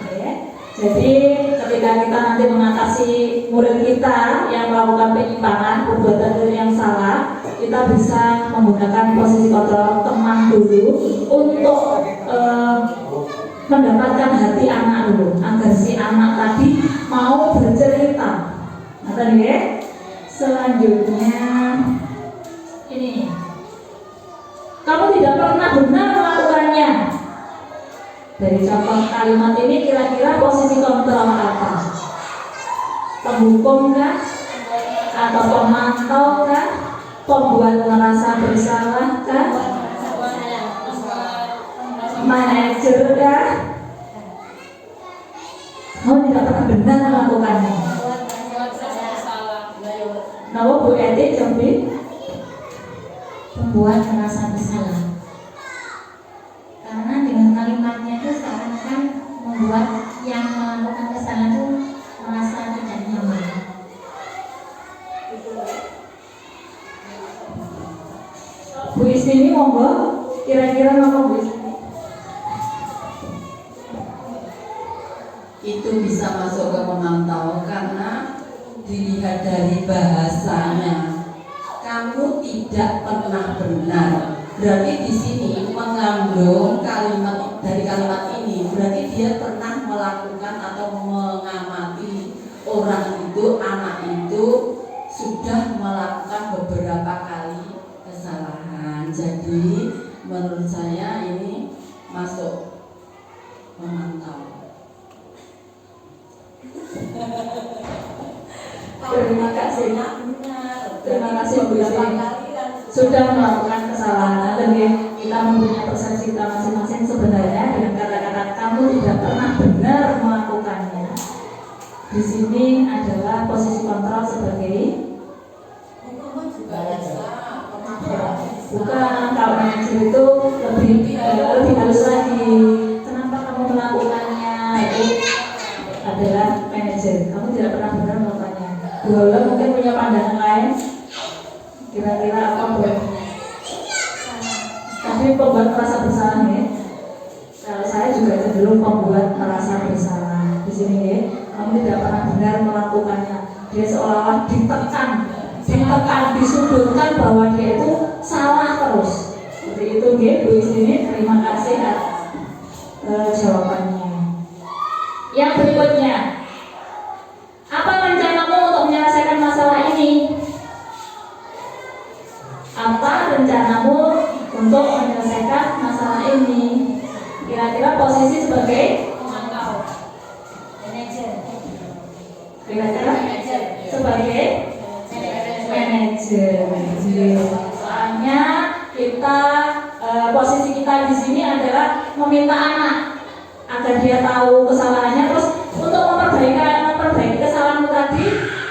Jadi ketika kita nanti mengatasi murid kita yang melakukan penyimpangan, perbuatan yang salah, kita bisa menggunakan posisi kontrol teman dulu untuk mendapatkan hati anak dulu agar si anak tadi mau bercerita. Nah tadi ya. Selanjutnya ini, kamu tidak pernah benar melakukannya. Dari contoh kalimat ini kira-kira posisi kontrol apa? Penghukum kah? Atau pemantau kah? Pembuat merasa bersalah kah? Manajer kah? Kamu tidak pernah benar melakukannya. Nah, Bu Eti coba. Membuat merasa bersalah. Karena dengan kalimatnya itu seakan-akan membuat yang melakukan kesalahan itu merasa tidak nyaman. Bu Istini monggo, kira-kira apa Bu Istini? Itu bisa masuk ke memantau karena dilihat dari bahasanya. Kamu tidak pernah benar. Berarti di sini mengandung kalimat dari kalimat ini. Berarti dia pernah melakukan atau mengamati orang itu, anak itu sudah melakukan beberapa kali kesalahan. Jadi menurut saya ini masuk memantau. Terima kasih. Terima kasih Bu Istini. Sudah melakukan kesalahan dan kita mempunyai persepsi kita masing-masing sebenarnya dengan kata-kata kamu tidak pernah benar melakukannya. Di sini adalah posisi kontrol sebagai bukan, kalau manajer itu lebih halus lagi. Kenapa kamu melakukannya? Itu adalah manajer. Kamu tidak pernah benar melakukannya. Bu Lola mungkin punya pandangan lain. Kira-kira apa Bu? Tapi pembuat merasa bersalah ya. Kalau saya juga cenderung pembuat merasa bersalah. Di sini ya, kamu tidak pernah benar melakukannya. Dia seolah-olah ditekan, disudutkan bahwa dia itu salah terus. Seperti itu ya Bu Istini. Terima kasih jawabannya. Yang berikutnya, apa rencanamu untuk menyelesaikan masalah ini? Apa rencanamu untuk menyelesaikan masalah ini? Kira-kira posisi sebagai Memantau. Manajer. kira-kira sebagai manajer. Soalnya kita posisi kita di sini adalah meminta anak agar dia tahu kesalahannya, terus untuk memperbaiki kesalahanmu tadi,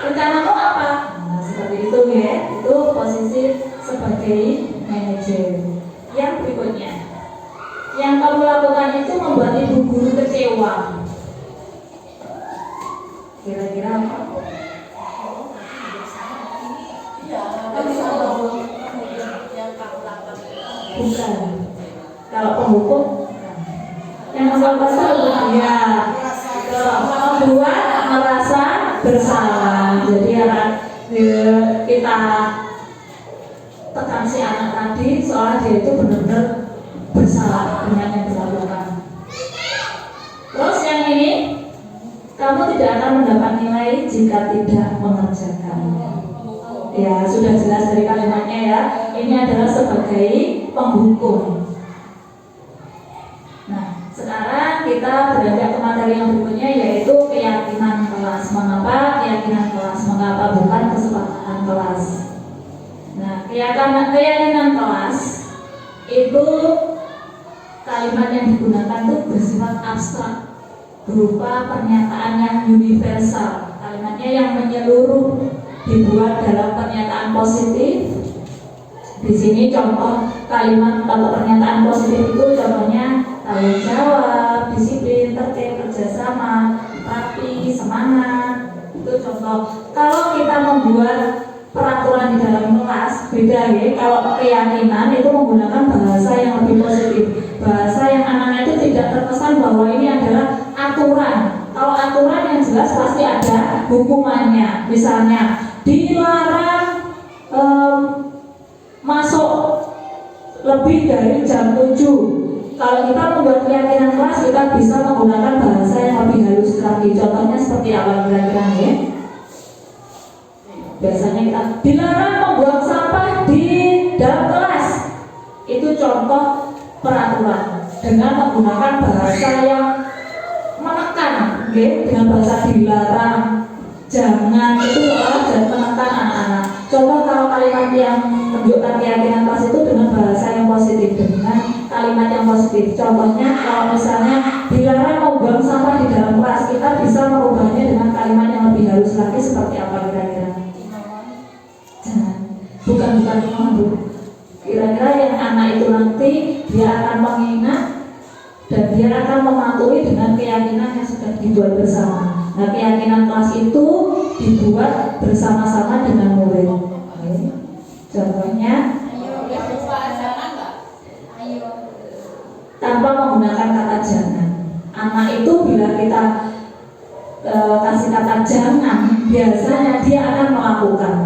rencanamu apa? Nah, seperti itu ya. Itu posisi sebagai manajer. Yang berikutnya, yang kamu lakukan itu membuat ibu guru kecewa. Kira-kira apa? Bukan. Kalau penghukum, yang membuat bersalah, ya, membuat merasa bersalah. Jadi kita tekan si anak tadi soal dia itu benar-benar bersalah dengan yang dilakukan. Terus yang ini, kamu tidak akan mendapat nilai jika tidak mengerjakan. Ya, sudah jelas dari kalimatnya ya. Ini adalah sebagai penghukum. Nah, sekarang kita beranjak ke materi yang berikutnya, yaitu keyakinan kelas. Mengapa keyakinan kelas? Mengapa bukan kesepakatan kelas? Nah, keyakinan kelas itu kalimat yang digunakan itu bersifat abstrak, berupa pernyataan yang universal. Kalimatnya yang menyeluruh, dibuat dalam pernyataan positif. Di sini contoh kalimat atau pernyataan positif itu contohnya tanggung jawab, disiplin, tertib, kerjasama, rapi, semangat. Itu contoh. Kalau kita membuat peraturan di dalam kelas beda ya. Kalau keyakinan itu menggunakan bahasa yang lebih positif, bahasa yang anak-anak itu tidak terkesan bahwa ini adalah aturan. Kalau aturan yang jelas pasti ada hukumannya. Misalnya dilarang masuk lebih dari jam 7. kalau kita membuat keyakinan kelas, kita bisa menggunakan bahasa yang lebih halus lagi. Contohnya seperti apa kira-kira ya? Biasanya kita dilarang membuang sampah di dalam kelas. Itu contoh peraturan dengan menggunakan bahasa yang menekan, dengan bahasa dilarang, jangan, itu seolah dan menekan anak-anak. Contoh kalau kalimat yang menunjukkan keyakinan kelas itu dengan bahasa yang positif, dengan kalimat yang positif. Contohnya kalau misalnya dilarang membuang sampah di dalam kelas, kita bisa merubahnya dengan kalimat yang lebih halus lagi seperti apa kira-kira? Bukan Bu. Kira-kira yang anak itu nanti dia akan mengingat dan dia akan mematuhi dengan keyakinan yang sudah dibuat bersama. Nah, keyakinan kelas itu dibuat bersama-sama dengan murid. Contohnya, tanpa menggunakan kata jangan. Anak itu bila kita kasih kata jangan, biasanya dia akan melakukan.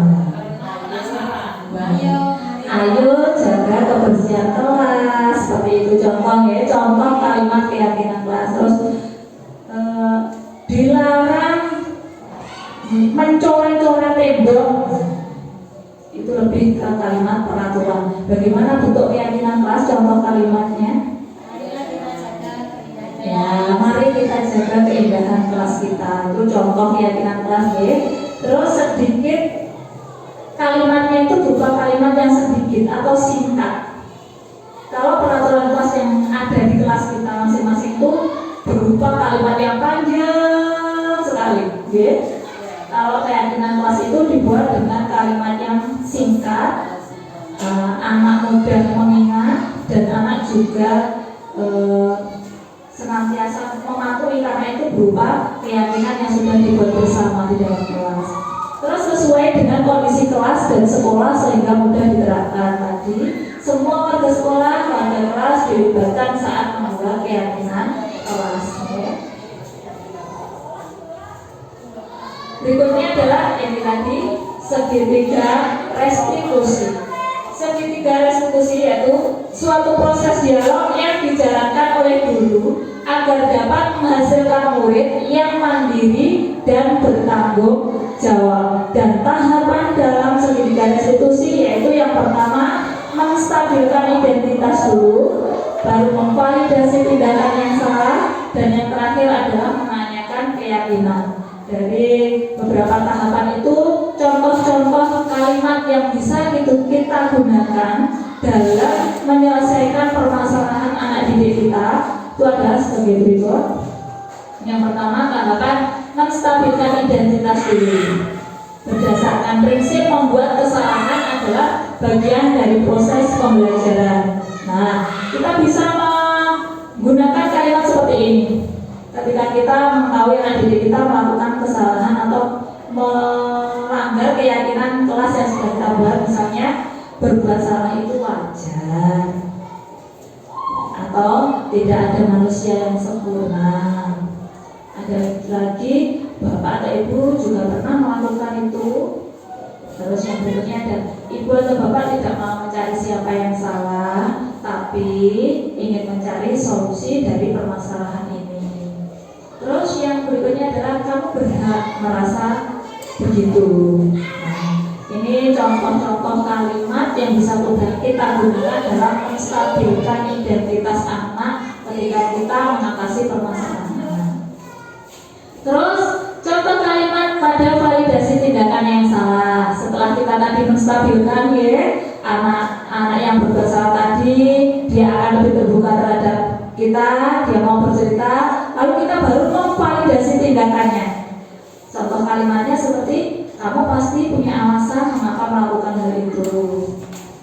Ayo jaga kebersihan kelas, seperti itu contoh ya, contoh kalimat keyakinan kelas. Terus dilarang mencoret-coret tembok, itu lebih ke kalimat peraturan. Bagaimana bentuk keyakinan kelas? Contoh kalimatnya, ya mari kita jaga keindahan kelas kita, itu contoh keyakinan kelas ya. Terus sedikit kalimatnya itu berupa kalimat yang sedikit atau singkat. Kalau peraturan kelas yang ada di kelas kita masing-masing itu berupa kalimat yang panjang sekali, ya. Kalau keyakinan kelas itu dibuat dengan kalimat yang singkat, anak mudah mengingat dan anak juga senantiasa mematuhi karena itu berupa keyakinan yang sudah dibuat bersama di dalam kelas. Terus sesuai dengan kondisi kelas dan sekolah sehingga mudah diterapkan tadi. Semua warga sekolah, warga kelas dilibatkan saat membuat keyakinan kelas. Ya. Berikutnya adalah ini tadi segitiga restitusi. Segitiga restitusi yaitu suatu proses dialog yang dijalankan oleh guru agar dapat menghasilkan murid yang mandiri dan bertanggung jawab. Dan tahapan dalam segitiga restitusi yaitu yang pertama menstabilkan identitas dulu, baru memvalidasi tindakan yang salah, dan yang terakhir adalah menanyakan keyakinan. Dari beberapa tahapan itu contoh-contoh kalimat yang bisa kita gunakan dalam menyelesaikan permasalahan anak didik kita itu adalah sebagai berikut. Yang pertama, tahapan menstabilkan identitas diri. Berdasarkan prinsip membuat kesalahan adalah bagian dari proses pembelajaran. Nah, kita bisa menggunakan kalimat seperti ini. Ketika kita mengetahui anak didik kita melakukan kesalahan atau melanggar keyakinan kelas yang sudah kita buat, misalnya berbuat salah itu wajar, atau tidak ada manusia yang sempurna. Ada lagi, bapak atau ibu juga pernah melakukan itu. Terus yang berikutnya ada, ibu atau bapak tidak mau mencari siapa yang salah, tapi ingin mencari solusi dari permasalahan ini. Terus yang berikutnya adalah kamu berhak merasa begitu. Nah, ini contoh-contoh kalimat yang bisa kita gunakan dalam menstabilkan identitas anak ketika kita mengatasi permasalahan. Terus contoh kalimat pada validasi tindakan yang salah. Setelah kita tadi menstabilkan ya, anak-anak yang berbuat salah tadi dia akan lebih terbuka terhadap kita, dia mau bercerita, lalu kita baru memvalidasi tindakannya. Contoh kalimatnya seperti, kamu pasti punya alasan mengapa melakukan hal itu.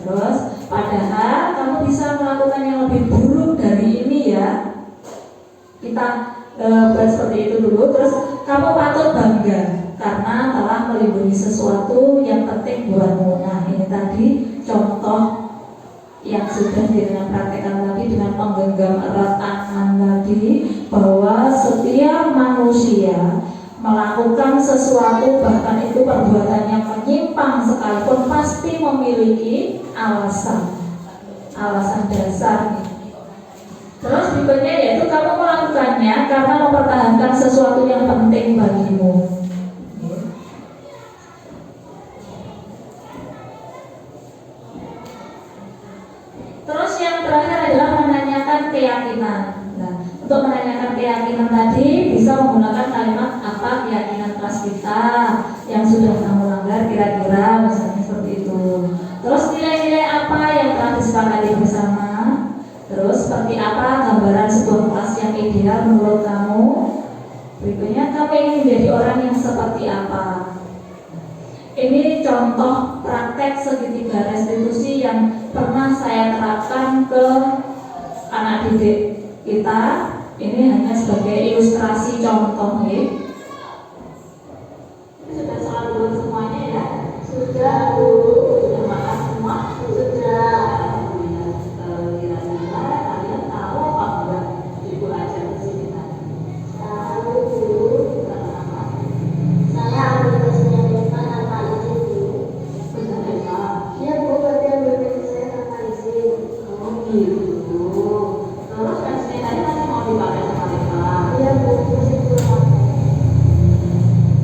Terus, padahal kamu bisa melakukan yang lebih buruk dari ini ya. Kita buat seperti itu dulu. Terus, kamu patut bangga karena telah melindungi sesuatu yang penting buatmu. Nah, ini tadi contoh yang sudah praktekkan tadi dengan menggenggam erat tangan tadi, bahwa setiap manusia melakukan sesuatu, bahkan itu perbuatan yang menyimpang sekalipun, pasti memiliki alasan dasar. Terus berikutnya yaitu kamu melakukannya karena mempertahankan sesuatu yang penting bagimu. Terus yang terakhir adalah menanyakan keyakinan. Nah, untuk menanyakan keyakinan tadi bisa menggunakan kalimat apa keyakinan kelas kita yang sudah kamu langgar kira-kira, misalnya seperti itu. Terus nilai-nilai apa yang telah disepakati bersama. Terus seperti apa gambaran sebuah kelas yang ideal menurut kamu. Berikutnya kamu ingin menjadi orang yang seperti apa. Ini contoh praktek segitiga restitusi yang pernah saya terapkan ke anak didik kita. Ini hanya sebagai ilustrasi contoh ya. Sudah salah dulu semuanya ya? Sudah Bu. Sudah makan semua? Sudah. Kira-kira kalian tahu apa enggak Ibu ajar di sini tadi? Tahu Bu. Kenapa? Saya ambil tesnya Eva tanpa izin Bu. Benar Eva? Iya Bu, berarti ambil tes saya tanpa izin. Oh gitu. Terus tesnya tadi masih mau dipakai sama Eva? Iya Bu, masih belum pakai.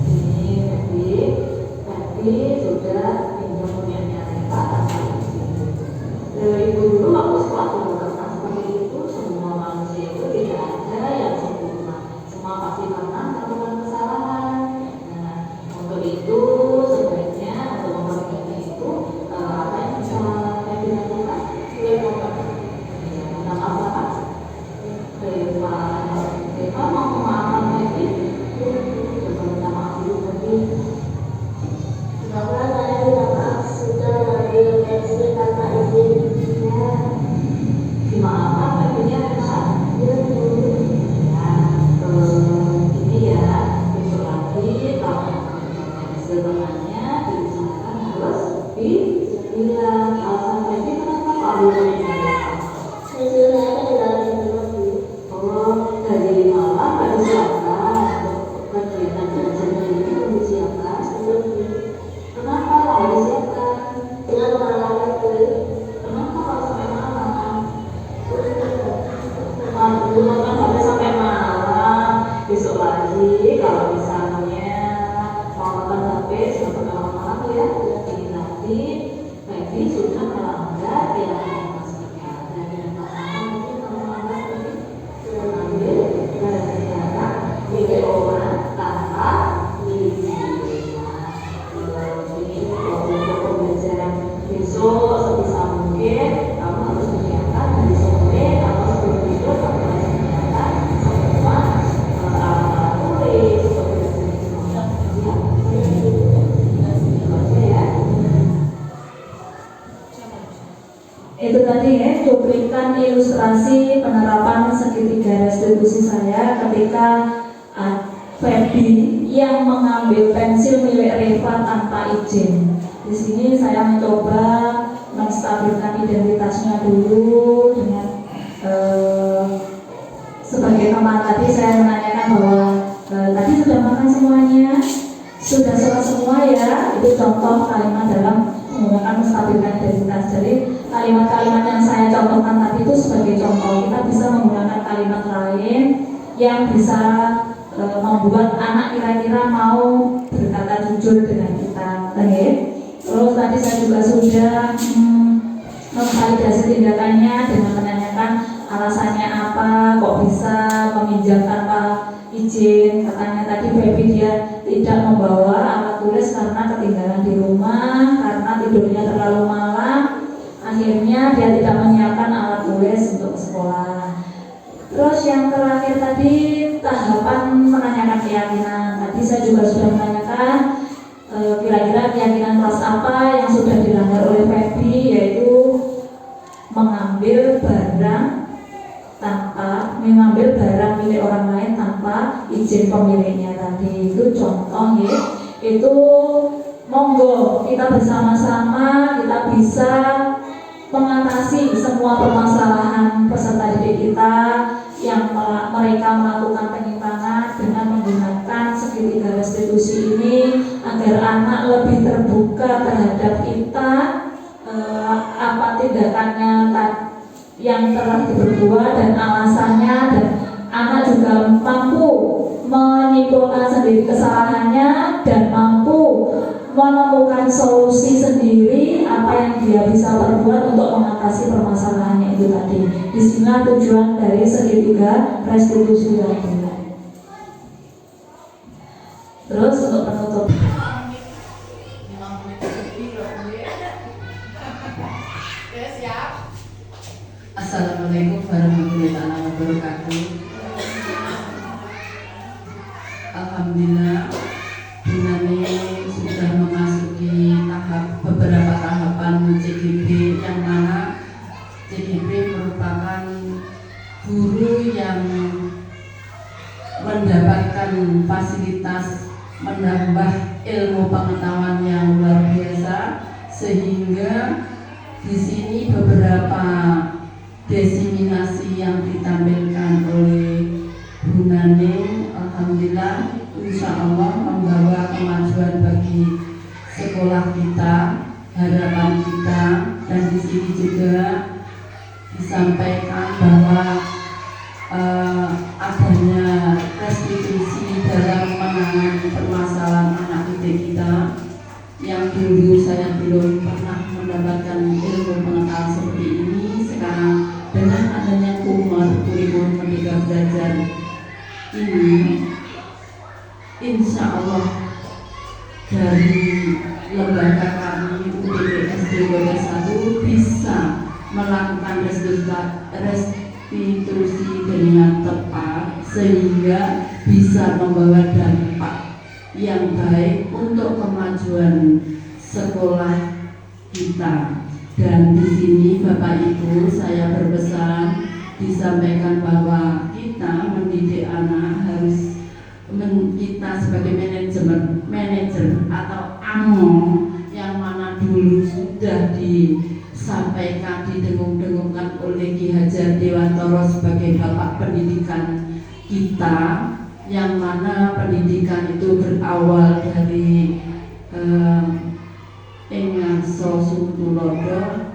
Ini Febi sudah pinjam punyanya Eva tanpa izin. Dari Ibu dulu waktu sekolah dulu pernah seperti itu. Semua manusia itu tidak ada yang sempurna. Semua pasti pernah melakukan kesalahan. Nah, untuk itu sebaiknya untuk memperbaiki itu apa yang bisa Febi lakukan? Minta maaf Pak. Eva mau memaafkan Febi? Coba minta maaf dulu Febi. Bahwa saya minta maaf sudah mengambil pensi tanpa izin. Ya. Dimaafkan Febinya Eva? Ya Bu. Ya, ini ya besok lagi kalau hasil temannya diusahakan harus dibilang alasan Febi kenapa Pak Budi? Hasil saya ketinggalan dulu Bu. Oh, dari malam nggak disiapkan untuk kegiatan belajarnya ini belum disiapkan? Belum Bu. Kenapa nggak disiapkan? Dengan malam Bu. Kenapa kalau sampai malam? Belum kan sampai malam. Besok lagi kalau misalnya mau nonton HP sampai malam ya. Ini nanti Febi sudah melanggar keyakinan kelas kita. Dan yang pertama mungkin kalau melanggar Febi mengambil gara-gara milik orang tanpa izin. Ini untuk pembelajaran besok sebisa mungkin kamu harus menyiapkan dari sore atau sebelum tidur kamu harus menyiapkan semua alat tulis semuanya siap. Itu tadi ya, cuplikan ilustrasi penerapan segitiga restitusi saya ketika Febi yang mengambil pensil milik Reva tanpa izin. Di sini saya mencoba menstabilkan identitasnya dulu dengan sebagai teman tadi saya menanyakan bahwa tadi sudah makan semuanya, sudah sholat semua ya. Itu contoh kalimat dalam menggunakan menstabilkan identitas. Jadi kalimat-kalimat yang saya contohkan tadi itu sebagai contoh. Kita bisa menggunakan kalimat lain yang bisa membuat anak kira-kira mau berkata jujur dengan kita. Okay? Terus tadi saya juga sudah memvalidasi tindakannya dengan menanyakan alasannya apa, kok bisa meminjam tanpa izin. Katanya tadi Febi dia tidak membawa alat tulis karena ketinggalan di rumah, karena tidurnya terlalu malam. Akhirnya dia tidak menyiapkan alat tulis untuk sekolah. Terus yang terakhir tadi tahapan menanyakan keyakinan. Tadi saya juga sudah menanyakan kira-kira keyakinan kelas apa yang sudah dilanggar oleh Febi, yaitu mengambil barang milik orang lain tanpa izin pemiliknya. Tadi itu contoh ya. Itu monggo kita bersama-sama kita bisa mengatasi semua permasalahan peserta didik kita yang mereka melakukan penyimpangan dengan menggunakan segitiga restitusi ini agar anak lebih terbuka terhadap kita, apa tindakannya yang telah diperbuat dan alasannya, dan anak juga mampu menyimpulkan sendiri kesalahannya dan mampu menemukan solusi sendiri apa yang dia bisa perbuat untuk mengatasi permasalahannya itu tadi. Disinilah tujuan dari segitiga restitusi tadi. Terus untuk penutup, Assalamualaikum warahmatullahi wabarakatuh. Alhamdulillah, Bunani sudah memasuki beberapa tahapan CGP, yang mana CGP merupakan guru yang mendapatkan fasilitas menambah ilmu pengetahuan yang luar biasa, sehingga di sini beberapa diseminasi yang ditampilkan oleh Bu Naning, alhamdulillah, insya Allah membawa kemajuan bagi sekolah kita, harapan kita. Dan di sini juga disampaikan bahwa adanya restitusi dalam menangani permasalahan anak didik kita yang dulu saya belum pernah mendapatkan ilmu pengetahuan seperti ini. Sekarang dengan adanya kurikulum Merdeka Belajar ini, insya Allah dari lembaga kami UPPSD Kota 1 bisa melakukan restitusi dengan tepat, sehingga bisa membawa dampak yang baik untuk kemajuan sekolah kita. Dan di sini Bapak Ibu, saya berpesan disampaikan bahwa kita mendidik anak harus kita sebagai manajer atau AMO, yang mana dulu sudah disampaikan, didengung-dengungkan oleh Ki Hajar Dewantoro sebagai bapak pendidikan kita, yang mana pendidikan itu berawal dari ing ngarsa Sutulodo,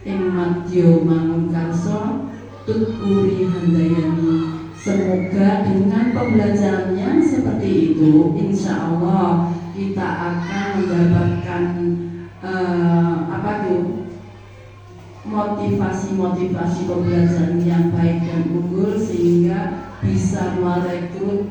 ing madya mangunkarsa, tuturi handayani. Semoga dengan pembelajarannya seperti itu, insya Allah kita akan mendapatkan motivasi pembelajaran yang baik dan unggul, sehingga bisa merekrut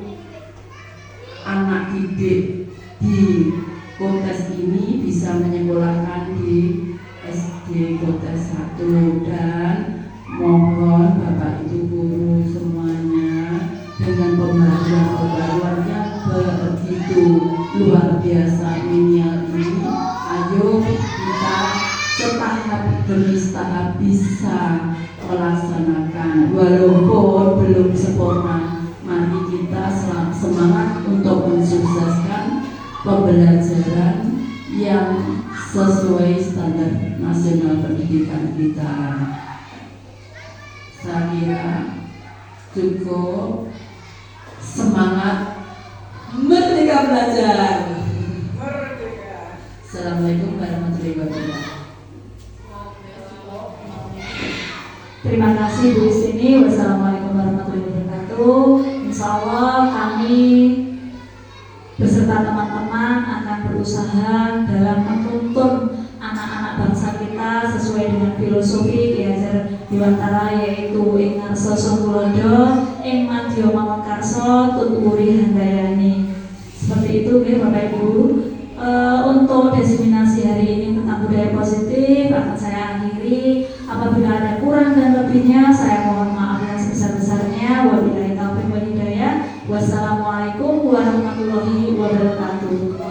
anak didik di Kotes ini bisa menyekolahkan di SD Kotes 1. Dan mohon Bapak Ibu guru semuanya, dengan pembaruan yang begitu luar biasa ini, ayo kita setahap demi tahap bisa melaksanakan, walaupun belum sempurna. Mari kita semangat untuk mensukseskan pembelajaran yang sesuai standar nasional pendidikan kita. Saya kira cukup. Semangat merdeka belajar. Assalamualaikum warahmatullahi wabarakatuh. terima kasih Bu Istini. Wassalamualaikum warahmatullahi wabarakatuh. Insya Allah kami beserta teman-teman akan berusaha dalam menuntun anak-anak bangsa kita sesuai dengan filosofi Ki Hajar Dewantara, yaitu ing ngarsa Sutulodo, ing madya mangunkarsa, tuturi handayani. Seperti itu Bapak Ibu. Untuk diseminasi hari ini tentang budaya positif akan saya akhiri. Apabila ada kurang dan lebihnya, saya mohon maaf yang sebesar-besarnya. Wabillahi taufiq wal hidayah. Wassalamualaikum warahmatullahi wabarakatuh.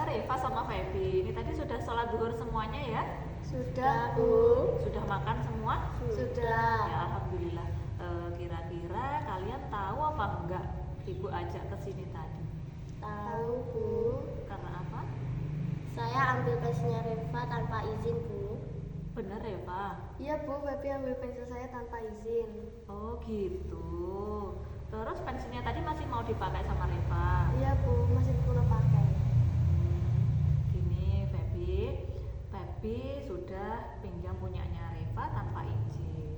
Reva sama Feby, ini tadi sudah sholat zuhur semuanya ya? Sudah, Bu. Sudah makan semua? Sudah. Ya, alhamdulillah. Kira-kira kalian tahu apa enggak Ibu ajak ke sini tadi? Tahu Bu, Karena apa? saya ambil pensilnya Reva tanpa izin Bu. Bener Eva? Iya Bu, Baby ambil pensil saya tanpa izin. Oh gitu. Terus pensilnya tadi masih mau dipakai sama Reva? Iya Bu, masih perlu pakai. Gini Feby sudah pinjam punyanya Reva tanpa izin.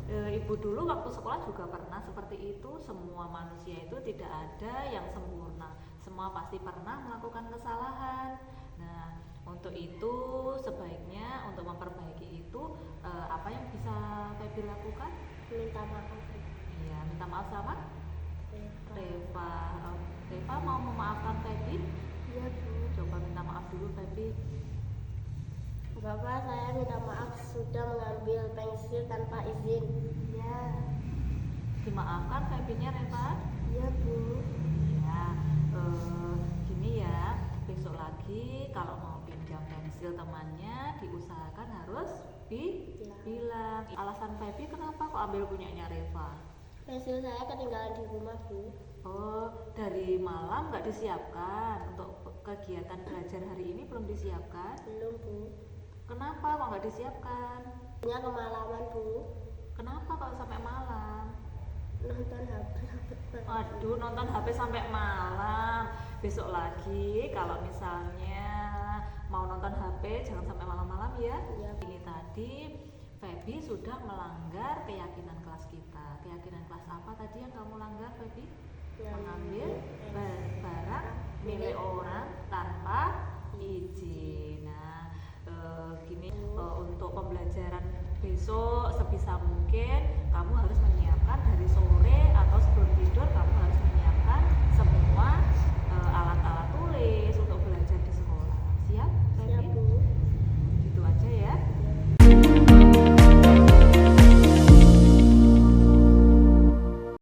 Ibu dulu waktu sekolah juga pernah seperti itu. Semua manusia itu tidak ada yang sempurna. Semua pasti pernah melakukan kesalahan. Nah, untuk itu sebaiknya untuk memperbaiki itu apa yang bisa Feby lakukan? Minta maaf Bu. Iya, minta maaf sama Reva. Reva mau memaafkan Feby? Iya Bu. Coba minta maaf dulu Feby. Bapak, saya minta maaf sudah mengambil pensil tanpa izin. Ya. Dimaafkan Febynya Reva? Iya Bu. Ya, gini ya, besok lagi kalau mau pinjam pensil temannya diusahakan harus bilang. Alasan Feby kenapa kok ambil punyanya Reva? Pensil saya ketinggalan di rumah Bu. Oh, dari malam nggak disiapkan untuk kegiatan belajar hari ini, belum disiapkan? Belum Bu. Kenapa kok nggak disiapkan? Punya kemalaman Bu. Kenapa kok sampai malam? Nonton HP. Aduh, nonton HP sampai malam. Besok lagi kalau misalnya mau nonton HP jangan sampai malam-malam ya. Iya. Ini tadi Feby sudah melanggar keyakinan kelas kita. Keyakinan kelas apa tadi yang kamu langgar Feby? Mengambil barang milik orang tanpa izin. Nah, gini untuk pembelajaran besok sebisa mungkin kamu harus menyiapkan dari sore atau sebelum tidur kamu harus